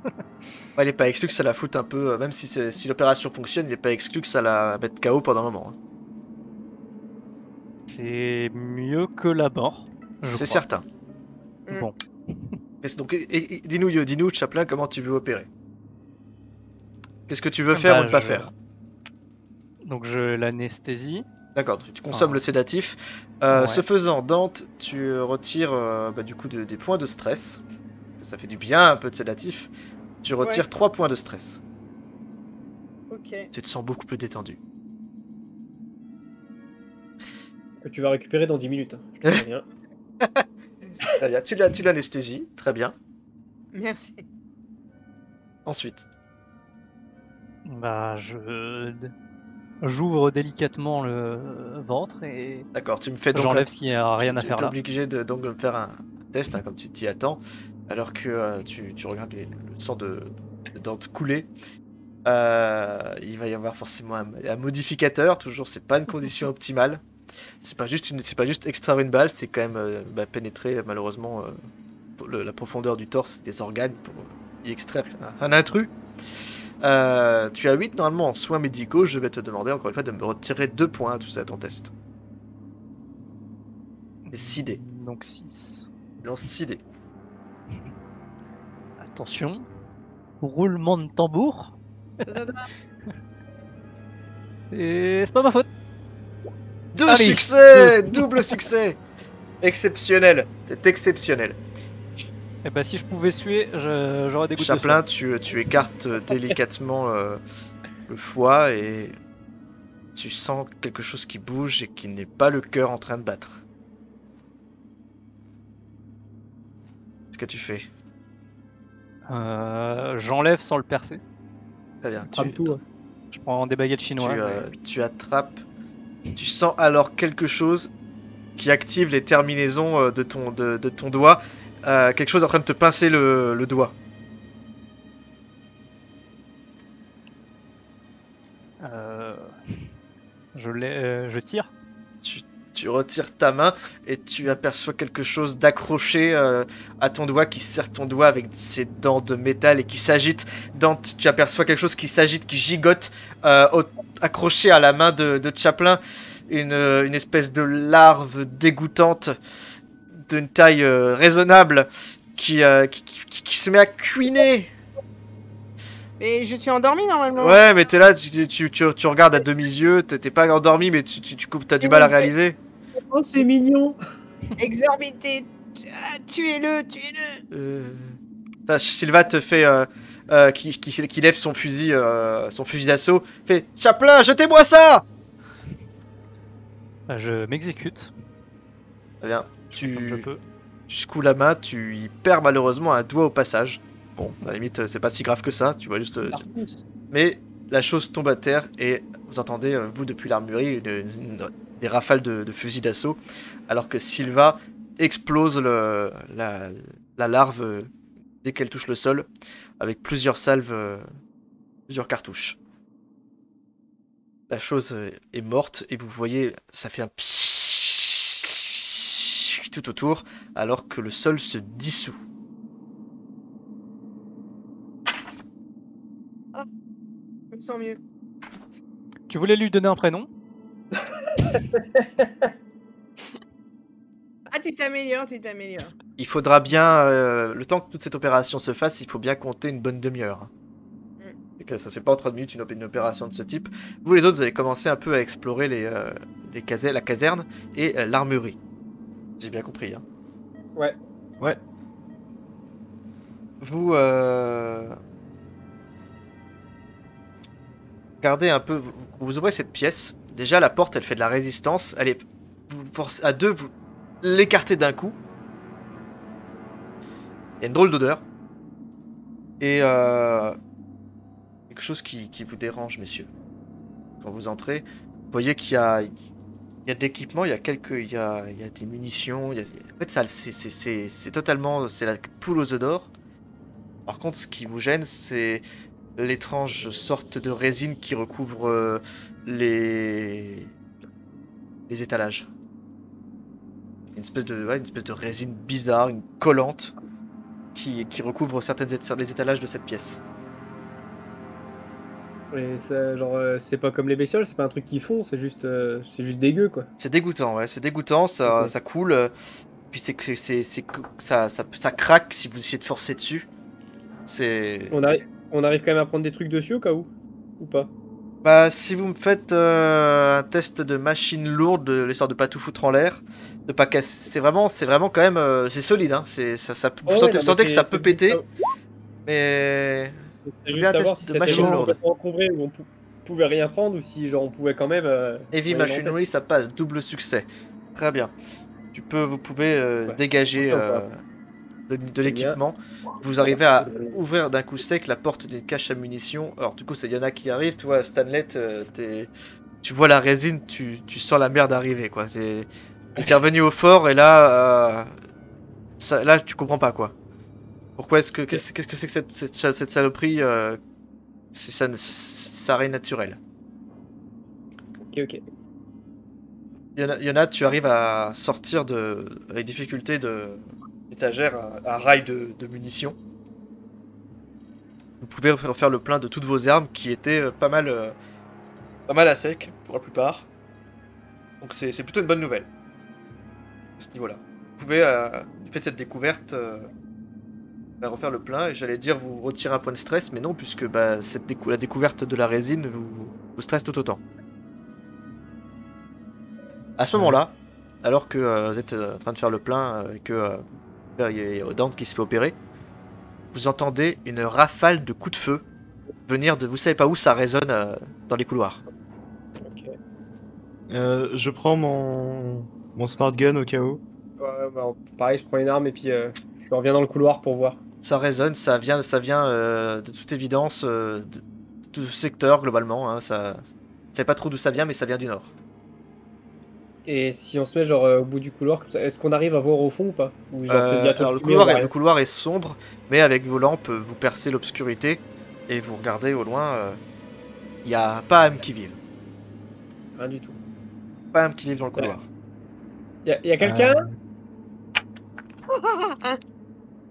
Ouais, il est pas exclu que ça la foute un peu, même si l'opération fonctionne, il est pas exclu que ça la mette KO pendant un moment. Hein. C'est mieux que la mort. je C'est crois. certain. Bon. Donc, dis-nous, Chaplin, comment tu veux opérer? Qu'est-ce que tu veux faire Bah, ou ne pas je- faire? Donc je l'anesthésie. D'accord, tu consommes Ah. le sédatif. Ouais. Ce faisant, Dante, tu retires du coup des points de stress. Ça fait du bien, un peu de sédatif. Tu retires Ouais. 3 points de stress. Ok. Tu te sens beaucoup plus détendu. Que tu vas récupérer dans 10 minutes. Je te préviens. Très bien, tu l'anesthésies, très bien. Merci. Ensuite, Bah j'ouvre délicatement le ventre et d'accord, tu me fais donc j'enlève ce qui a rien à tu faire es là. obligé donc de me faire un test, hein, comme tu t'y attends, alors que tu regardes le sang de Dante couler. Il va y avoir forcément un modificateur, toujours, c'est pas une condition optimale. C'est pas juste extraire une balle, c'est quand même pénétrer malheureusement la profondeur du torse, des organes pour y extraire un intrus. Tu as 8 normalement en soins médicaux, je vais te demander encore une fois de me retirer 2 points à tout ça à ton test. Et 6 dés. Donc 6. Lance 6 dés. Attention. Roulement de tambour. Et c'est pas ma faute. 2 Allez, succès, double succès. Exceptionnel, c'est exceptionnel. Et bah si je pouvais suer, j'aurais des gouttes de Chaplin, tu écartes délicatement le foie et tu sens quelque chose qui bouge et qui n'est pas le cœur en train de battre. Qu'est-ce que tu fais? sueur. J'enlève sans le percer. Très bien. Crame tout. Je prends des baguettes chinoises. Tu attrapes. Tu sens alors quelque chose qui active les terminaisons de ton doigt. Quelque chose en train de te pincer le doigt. Je tire. Tu retires ta main et tu aperçois quelque chose d'accroché à ton doigt qui serre ton doigt avec ses dents de métal et qui s'agite. Tu aperçois quelque chose qui s'agite, qui gigote, accroché à la main de Chaplin. Une espèce de larve dégoûtante d'une taille raisonnable qui se met à cuiner. Mais je suis endormie normalement. Ouais, mais t'es là, tu regardes à demi-yeux, t'es pas endormi, mais t'as du mal à réaliser. Oh, c'est mignon. Exorbité. Tuez-le, tuez-le. Silva te fait qui lève son fusil d'assaut, fait Chaplin, jetez-moi ça. Je m'exécute. Très bien, Comme je peux. tu secoues la main, tu y perds malheureusement un doigt au passage. Bon, à la limite, c'est pas si grave que ça, tu vois juste. Mais la chose tombe à terre et vous entendez, vous depuis l'armurerie, des rafales de fusils d'assaut, alors que Silva explose la larve dès qu'elle touche le sol, avec plusieurs salves, plusieurs cartouches. La chose est morte et vous voyez, ça fait un pssst tout autour, alors que le sol se dissout. Je me sens mieux. Tu voulais lui donner un prénom? Ah, tu t'améliores, tu t'améliores. Il faudra bien, le temps que toute cette opération se fasse, il faut bien compter une bonne demi-heure. Et que ça se fait pas en 30 minutes une opération de ce type. Vous les autres, vous allez commencer un peu à explorer la caserne et l'armurerie. J'ai bien compris. Hein. Ouais. Ouais. Vous regardez un peu, vous ouvrez cette pièce. Déjà, la porte, elle fait de la résistance. Elle est, à deux, vous l'écartez d'un coup. Il y a une drôle d'odeur. Et quelque chose qui vous dérange, messieurs. Quand vous entrez, vous voyez qu'il y a de l'équipement, il y a des munitions. En fait, ça, c'est totalement, c'est la poule aux œufs d'or. Par contre, ce qui vous gêne, c'est l'étrange sorte de résine qui recouvre les étalages. Une espèce de résine bizarre, une collante qui recouvre les étalages de cette pièce. Et ça, genre, c'est pas comme les bestioles, c'est pas un truc qui fond, c'est juste dégueu quoi. C'est dégoûtant, ouais, c'est dégoûtant, ça coule. Puis ça craque si vous essayez de forcer dessus. C'est... On arrive quand même à prendre des trucs dessus au cas où? Ou pas? Bah, si vous me faites un test de machine lourde, l'histoire de pas tout foutre en l'air, de pas casser, c'est vraiment quand même, c'est solide, hein. Vous sentez que ça peut péter, mais C'est faut juste bien un savoir test si de c'était machine vraiment lourde. complètement encombré où on pouvait rien prendre ou si genre on pouvait quand même. Heavy moyennant machinery, ça passe, double succès. Très bien. Vous pouvez Ouais. dégager Pourquoi pas. de l'équipement. Vous arrivez à ouvrir d'un coup sec la porte d'une cache à munitions. Alors du coup, c'est Yana qui arrive. Tu vois, Stanley, tu vois la résine, tu sens la merde arriver, quoi. T'es revenu au fort et là, là, tu comprends pas, quoi. Pourquoi est-ce que qu'est-ce que c'est que cette saloperie ça rien naturel. Ok. Yana, tu arrives à sortir avec difficulté de l'étagère un rail de munitions. Vous pouvez faire le plein de toutes vos armes qui étaient pas mal à sec pour la plupart. Donc c'est plutôt une bonne nouvelle à ce niveau-là. Vous pouvez, faites cette découverte, refaire le plein, et j'allais dire vous retirer un point de stress, mais non, puisque bah, la découverte de la résine vous stresse tout autant. À ce moment-là, alors que vous êtes en train de faire le plein et que il y a Dante qui se fait opérer, vous entendez une rafale de coups de feu venir de vous savez pas où, ça résonne dans les couloirs. Ok. Je prends mon smart gun au cas où. Ouais, bah, pareil, je prends une arme et puis je reviens dans le couloir pour voir. Ça résonne, ça vient de toute évidence de tout ce secteur globalement. Hein, ça, je sais pas trop d'où ça vient, mais ça vient du nord. Et si on se met genre au bout du couloir, comme ça, est-ce qu'on arrive à voir au fond ou pas? Ou genre c'est bientôt Alors fumé, on voit rien. le couloir est sombre, mais avec vos lampes, vous percez l'obscurité et vous regardez au loin. Il n'y a pas âme qui vive. Rien du tout. Pas âme qui vive dans le couloir. Y a quelqu'un?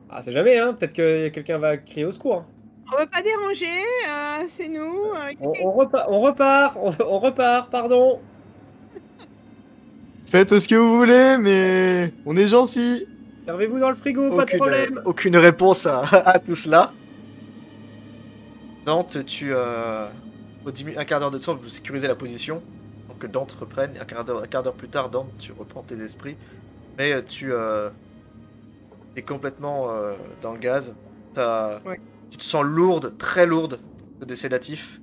Ah, c'est jamais, hein. Peut-être que quelqu'un va crier au secours. On veut pas déranger, c'est nous. On repart, pardon. Faites ce que vous voulez, mais on est gentil. Servez-vous dans le frigo, pas de problème. Aucune réponse à tout cela. Dante, un quart d'heure de temps, vous sécurisez la position. Donc que Dante reprenne. Un quart d'heure plus tard, Dante, tu reprends tes esprits. Mais tu es complètement dans le gaz. Ouais. Tu te sens lourde, très lourde de sédatifs.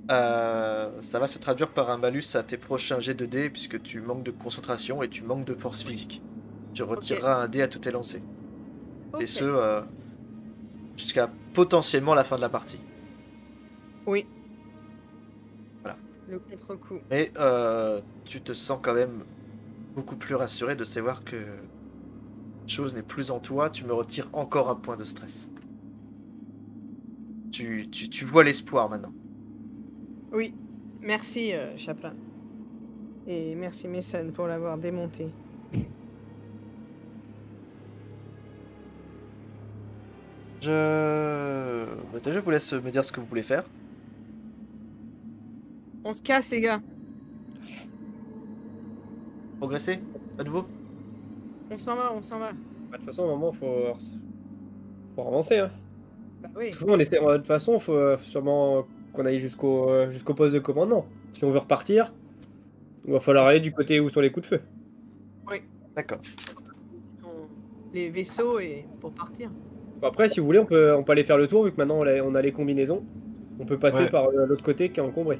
Ça va se traduire par un malus à tes prochains jets de dés puisque tu manques de concentration et tu manques de force physique. Tu retireras un dé à tout tes lancers. Ok. Et ce, jusqu'à potentiellement la fin de la partie. Oui. Voilà. Le contre-coup. Mais tu te sens quand même beaucoup plus rassuré de savoir que chose n'est plus en toi. Tu me retires encore un point de stress. Tu vois l'espoir maintenant. Oui. Merci, Chaplin. Et merci, Mason, pour l'avoir démonté. Je vous laisse me dire ce que vous voulez faire. On se casse, les gars. Progresser à nouveau. On s'en va, on s'en va. Bah, de toute façon, à un moment, faut avancer. Hein. Bah oui. Parce que nous, de toute façon, faut sûrement qu'on aille jusqu'au poste de commandement. Si on veut repartir, il va falloir aller du côté où sont les coups de feu. D'accord. Les vaisseaux et pour partir. Bon, après, si vous voulez, on peut aller faire le tour, vu que maintenant on a les combinaisons. On peut passer Ouais. par l'autre côté qui est encombré.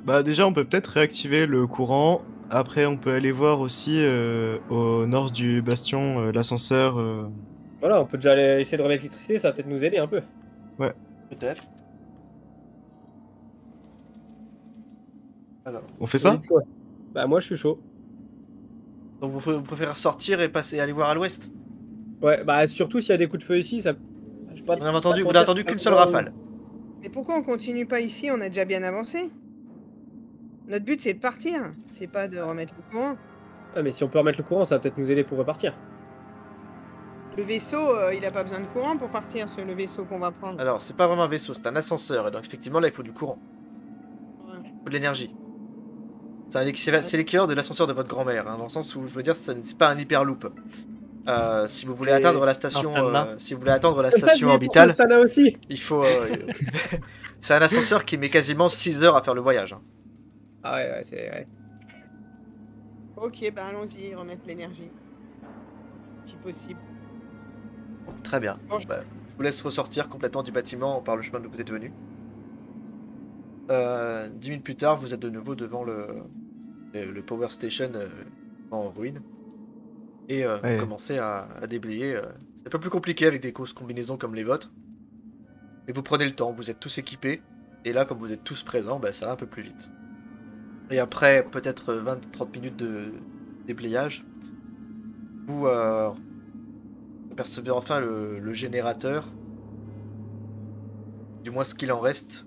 Bah déjà, on peut peut-être réactiver le courant. Après, on peut aller voir aussi au nord du bastion l'ascenseur. Voilà, on peut déjà aller essayer de remettre l'électricité, ça va peut-être nous aider un peu. Peut-être. Alors, On fait ça? Vous dites quoi? Bah, moi, je suis chaud. donc vous préférez sortir et aller voir à l'ouest. Ouais, bah, surtout s'il y a des coups de feu ici, ça. Vous n'avez entendu qu'une seule rafale. Mais pourquoi on continue pas ici? On a déjà bien avancé. Notre but, c'est de partir. C'est pas de remettre le courant. Ah, mais si on peut remettre le courant, ça va peut-être nous aider pour repartir. Le vaisseau, il a pas besoin de courant pour partir, le vaisseau qu'on va prendre. Alors, c'est pas vraiment un vaisseau, c'est un ascenseur. Et donc, effectivement, là, il faut du courant. Ouais. Il faut de l'énergie. C'est l'équivalent de l'ascenseur de votre grand-mère, hein, dans le sens où je veux dire, c'est pas un hyperloop. Si vous voulez atteindre la station, si vous voulez atteindre la station orbitale, aussi. il faut. C'est un ascenseur qui met quasiment 6 heures à faire le voyage. Hein. Ah ouais, c'est vrai. Ok, bah allons-y, remettre l'énergie. Si possible. Très bien. Bon, Je vous laisse ressortir complètement du bâtiment par le chemin d'où vous êtes venu. 10 minutes plus tard, vous êtes de nouveau devant le Power Station en ruine. Et vous commencez à déblayer. C'est un peu plus compliqué avec des grosses combinaisons comme les vôtres. Mais vous prenez le temps, vous êtes tous équipés. Et là, comme vous êtes tous présents, bah, ça va un peu plus vite. Et après peut-être 20-30 minutes de déblayage, vous apercevez enfin le générateur. Du moins ce qu'il en reste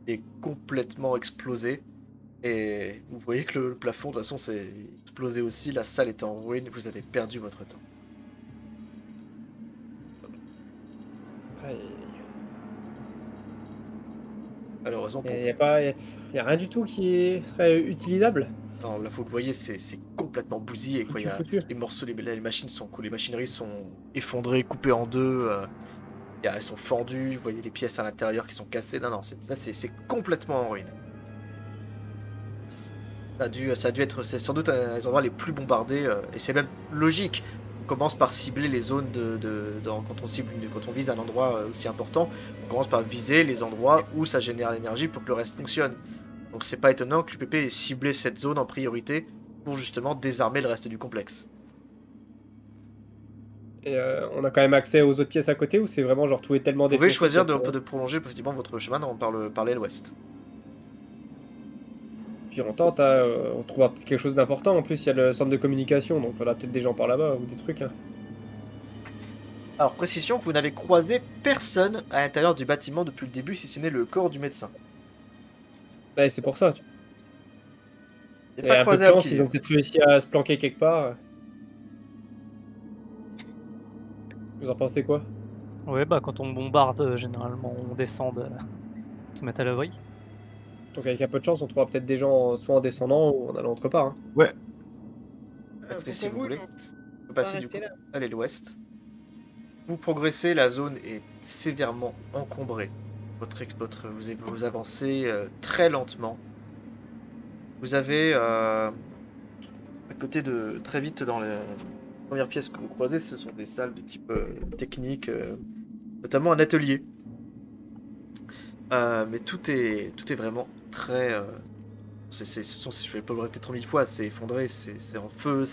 est complètement explosé. Et vous voyez que le plafond, de toute façon, s'est explosé aussi. La salle est en ruine, vous avez perdu votre temps. Malheureusement pour vous. Il n'y a rien du tout qui serait utilisable. Non, là, vous le voyez, c'est complètement bousillé. Quoi. Les morceaux, les machineries sont effondrées, coupées en deux. Elles sont fendues. Vous voyez les pièces à l'intérieur qui sont cassées. Non, c'est complètement en ruine. Ça a dû être, c'est sans doute un des endroits les plus bombardés, et c'est même logique. On commence par cibler les zones quand on vise un endroit aussi important, on commence par viser les endroits où ça génère l'énergie pour que le reste fonctionne. Donc c'est pas étonnant que l'UPP ait ciblé cette zone en priorité pour justement désarmer le reste du complexe. Et on a quand même accès aux autres pièces à côté, ou c'est vraiment genre tout est tellement Vous pouvez défoncé choisir de prolonger possiblement votre chemin par l'aile ouest. Puis on tente, on trouvera peut-être quelque chose d'important. En plus, il y a le centre de communication, donc on a peut-être des gens par là-bas ou des trucs. Hein. Alors, précision, vous n'avez croisé personne à l'intérieur du bâtiment depuis le début, si ce n'est le corps du médecin. Ouais, c'est pour ça. Et pas un peu de chance, ils ont peut-être réussi à se planquer quelque part. Vous en pensez quoi? Ouais, bah quand on bombarde, généralement on descend se mettre à l'abri. Donc avec un peu de chance, on trouvera peut-être des gens soit en descendant ou en allant autre part. Hein. Ouais. Écoutez, si vous voulez, on peut passer du coup à l'aile ouest. Vous progressez, la zone est sévèrement encombrée. Vous avancez très lentement. Vous avez à côté de très vite dans les premières pièces que vous croisez, ce sont des salles de type technique, notamment un atelier. Mais tout est vraiment très. Je vais pas le répéter 30 000 fois, c'est effondré, c'est en feu,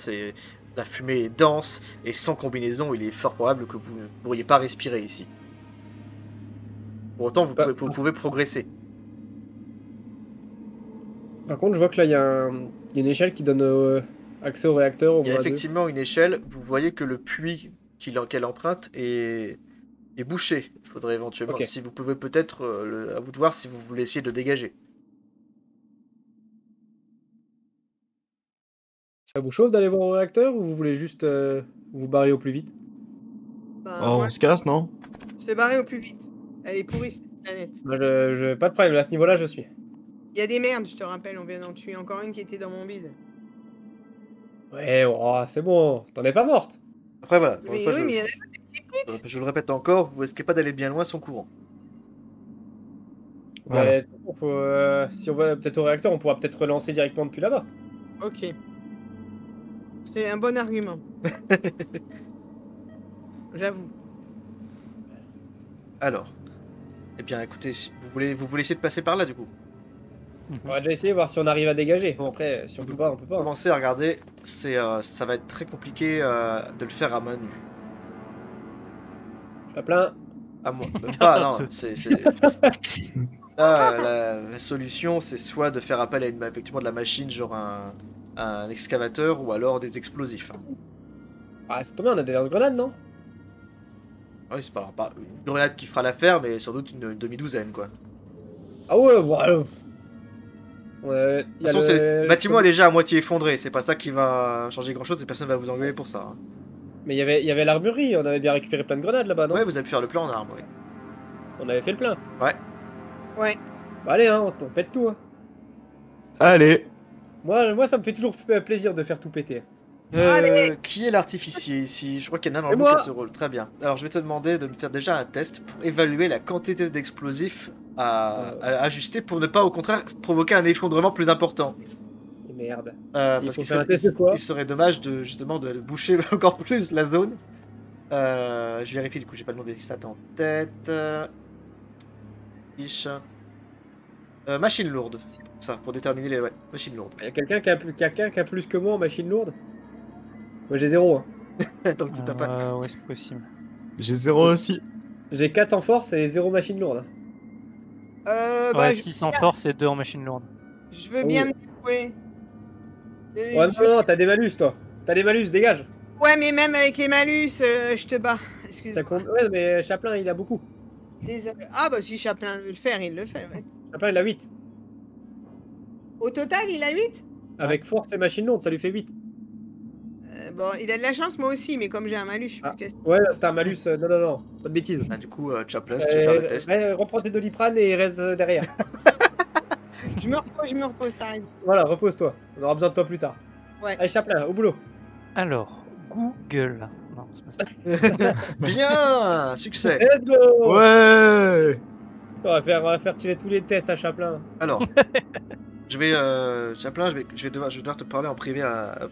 la fumée est dense, et sans combinaison, il est fort probable que vous ne pourriez pas respirer ici. Pour autant, vous pouvez progresser. Par contre, je vois que là, il y a une échelle qui donne accès au réacteur. Il y a effectivement une échelle, vous voyez que le puits qu'elle emprunte est bouché. Il faudrait éventuellement, si vous pouvez peut-être, à vous de voir si vous voulez essayer de le dégager. Ça vous chauffe d'aller voir au réacteur ou vous voulez juste vous barrer au plus vite? On se casse, non? Se barrer au plus vite. Elle est pourrie cette planète. Pas de problème, à ce niveau-là, je suis. Il y a des merdes, je te rappelle, on vient d'en tuer encore une qui était dans mon bide. Ouais, c'est bon, t'en es pas morte. Après voilà, Mais oui, mais il y en a des petites. Je le répète encore, vous risquez pas d'aller bien loin sans courant. Voilà. Si on va peut-être au réacteur, on pourra peut-être relancer directement depuis là-bas. Ok. C'est un bon argument. J'avoue. Alors, eh bien écoutez, vous voulez essayer de passer par là du coup. On va déjà essayer, voir si on arrive à dégager. Bon. Après, si on peut pas, on peut pas. Commencez à regarder, ça va être très compliqué de le faire à main nue. À plein. À moi, même pas, non, Là, la solution, c'est soit de faire appel à effectivement de la machine, genre un excavateur, ou alors des explosifs. Ah, c'est tombé, on a des lance-grenades, non? Oui, c'est pas une grenade qui fera l'affaire, mais sans doute une demi-douzaine, quoi. Ah ouais, bon, de toute façon, le bâtiment est déjà à moitié effondré, c'est pas ça qui va changer grand-chose, et personne va vous engueuler pour ça. Hein. Mais il y avait l'armurerie, on avait bien récupéré plein de grenades là-bas, non? Ouais, vous avez pu faire le plein en armes, oui. On avait fait le plein. Ouais. Bah allez, hein, on pète tout. Hein. Allez. Moi, ça me fait toujours plaisir de faire tout péter. Allez. Qui est l'artificier ici? Je crois qu'il y en a dans Et le book moi. qui a ce rôle. Très bien. Alors je vais te demander de me faire déjà un test pour évaluer la quantité d'explosifs à ajuster pour ne pas au contraire provoquer un effondrement plus important. Et merde. Parce faut qu'il faire un serait, test de quoi il serait dommage de justement de boucher encore plus la zone. Je vérifie du coup, j'ai pas le nom des stats en tête. Fiche. Machine lourde. Ça, pour déterminer les machines lourdes. Il y a quelqu'un qui a plus que moi en machine lourde? Moi j'ai 0. Hein. Donc t'as pas. Ouais, c'est possible. J'ai 0 aussi. J'ai 4 en force et 0 machine lourde. Ouais, Bah, 6 en force et 2 en machine lourde. je veux bien me jouer. Ouais, non, t'as des malus toi. T'as des malus, dégage. Ouais, mais même avec les malus, je te bats. Ça Excuse-moi. compte. Ouais, mais Chaplin il a beaucoup. Désolé. Ah bah si Chaplin veut le faire, il le fait. Ouais. Chaplin il a 8. Au total, il a 8. Avec force et machine lourde, ça lui fait 8. Bon, il a de la chance, moi aussi, mais comme j'ai un malus, je suis Ah. plus cassé. Ouais, c'est un malus. Non, pas de bêtises. Ah, du coup, Chaplin, si tu veux faire le test. Reprends tes Doliprane et reste derrière. Je me repose, t'as raison. Voilà, repose-toi. On aura besoin de toi plus tard. Ouais. Allez, Chaplin, au boulot. Alors, Google. Non, c'est pas ça. Bien, succès. Let's go. Ouais. On va faire tirer tous les tests à Chaplin. Alors, je vais, Chaplin, je vais devoir te parler en privé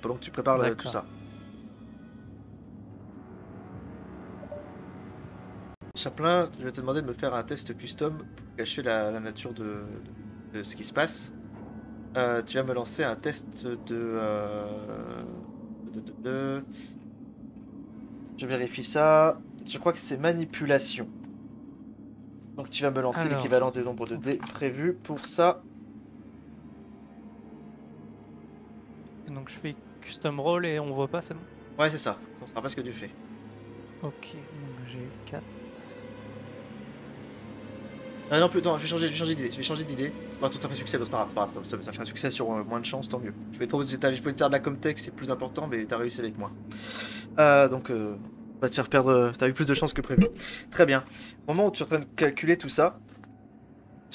pendant que tu prépares D'accord. tout ça. Chaplin, je vais te demander de me faire un test custom pour cacher la nature de ce qui se passe. Tu vas me lancer un test Je vérifie ça. Je crois que c'est manipulation. Donc tu vas me lancer Alors. l'équivalent des nombres de dés prévus pour ça. Donc je fais custom roll et on voit pas, c'est bon? Ouais, c'est ça. On sera pas ce que tu fais. Ok, donc j'ai 4. Ah non, plus, non, je vais changer d'idée. Je vais changer d'idée. C'est pas tout à fait succès, c'est pas grave. Ça fait un succès sur moins de chance, tant mieux. Je vais te proposer, je voulais te faire de la comtech, c'est plus important, mais t'as réussi avec moi. Donc, on va te faire perdre. T'as eu plus de chance que prévu. Très bien. Au moment où tu es en train de calculer tout ça,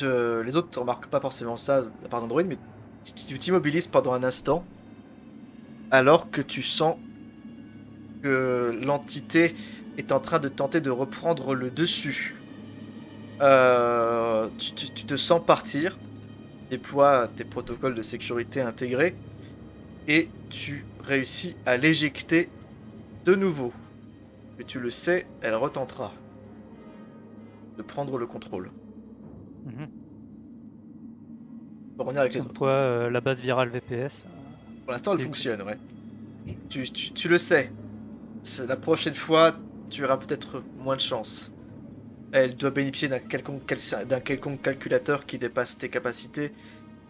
les autres ne remarquent pas forcément ça, à part d'Android, mais tu t'immobilises pendant un instant, alors que tu sens que l'entité est en train de tenter de reprendre le dessus. Tu te sens partir, déploie tes protocoles de sécurité intégrés et tu réussis à l'éjecter de nouveau. Mais tu le sais, elle retentera de prendre le contrôle. Mhm. On va revenir avec les Comme autres. quoi, la base virale VPS. Pour l'instant, elle c'est- fonctionne, ouais. Tu le sais. La prochaine fois, tu auras peut-être moins de chance. Elle doit bénéficier d'un quelconque calculateur qui dépasse tes capacités.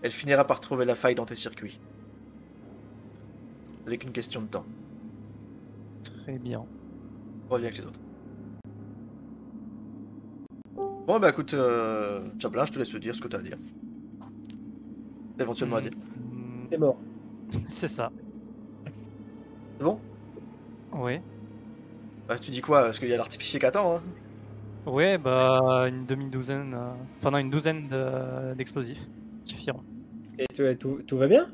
Elle finira par trouver la faille dans tes circuits. Avec une question de temps. Très bien. On revient avec les autres. Bon, bah écoute, Chaplin, je te laisse dire ce que tu as à dire. Éventuellement à dire. T'es mort. C'est ça. C'est bon? Ouais. Bah, tu dis quoi? Parce qu'il y a l'artificier qui attend, hein. Ouais, bah une demi-douzaine, enfin non, une douzaine d'explosifs suffiront. Et tout va bien?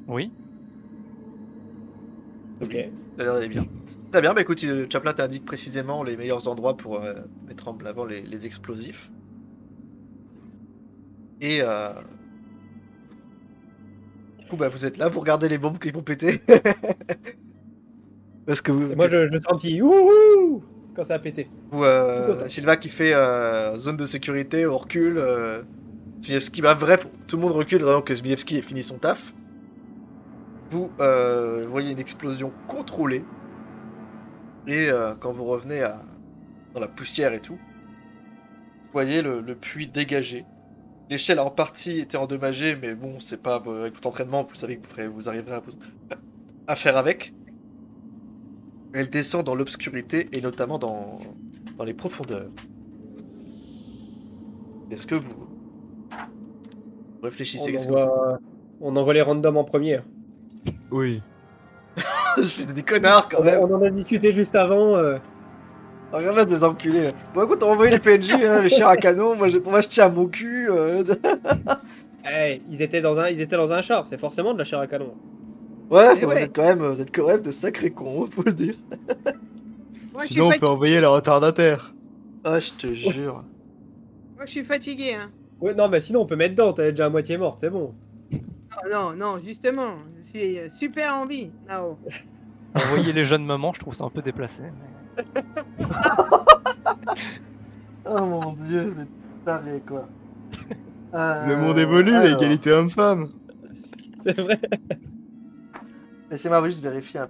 Oui. Ok. Ça a l'air d'aller bien. Très bien, bah écoute, Chaplin t'indique précisément les meilleurs endroits pour mettre en avant les explosifs. Et du coup, bah vous êtes là pour regarder les bombes qui vont péter. Parce que vous, Et moi je sens un petit ouhou quand ça a pété. ou, tout content. Silva qui fait zone de sécurité, on recule. Zbigniewski, bah bref, tout le monde recule vraiment que Zbigniewski ait fini son taf. Vous voyez une explosion contrôlée. Et quand vous revenez dans la poussière et tout, vous voyez le puits dégagé. L'échelle a en partie été endommagée, mais bon, c'est pas avec votre entraînement, vous savez que vous arriverez à faire avec. Elle descend dans l'obscurité et notamment dans les profondeurs. Est-ce que vous réfléchissez? Qu'est-ce que On envoie les randoms en premier. Oui. Je fais des connards quand même. On en a discuté juste avant. Regarde des enculés. Bon écoute, on va envoyer les PNJ, hein, les chairs à canon. Moi je tiens à mon cul. Ils étaient dans un char, c'est forcément de la chair à canon. Ouais, Eh ouais. vous êtes quand même de sacrés cons, faut le dire. Moi, je suis Sinon, on peut envoyer la retardataire. Ah, je te jure. Moi, je suis fatigué. Hein. Ouais, non, mais sinon on peut mettre dedans, t'es déjà à moitié morte, c'est bon. Non, justement, je suis super en vie là-haut. Envoyer les jeunes mamans, je trouve ça un peu déplacé. Mais... Oh mon dieu, c'est taré quoi. Le monde évolue, alors, égalité homme-femme. C'est vrai. Laissez-moi juste vérifier un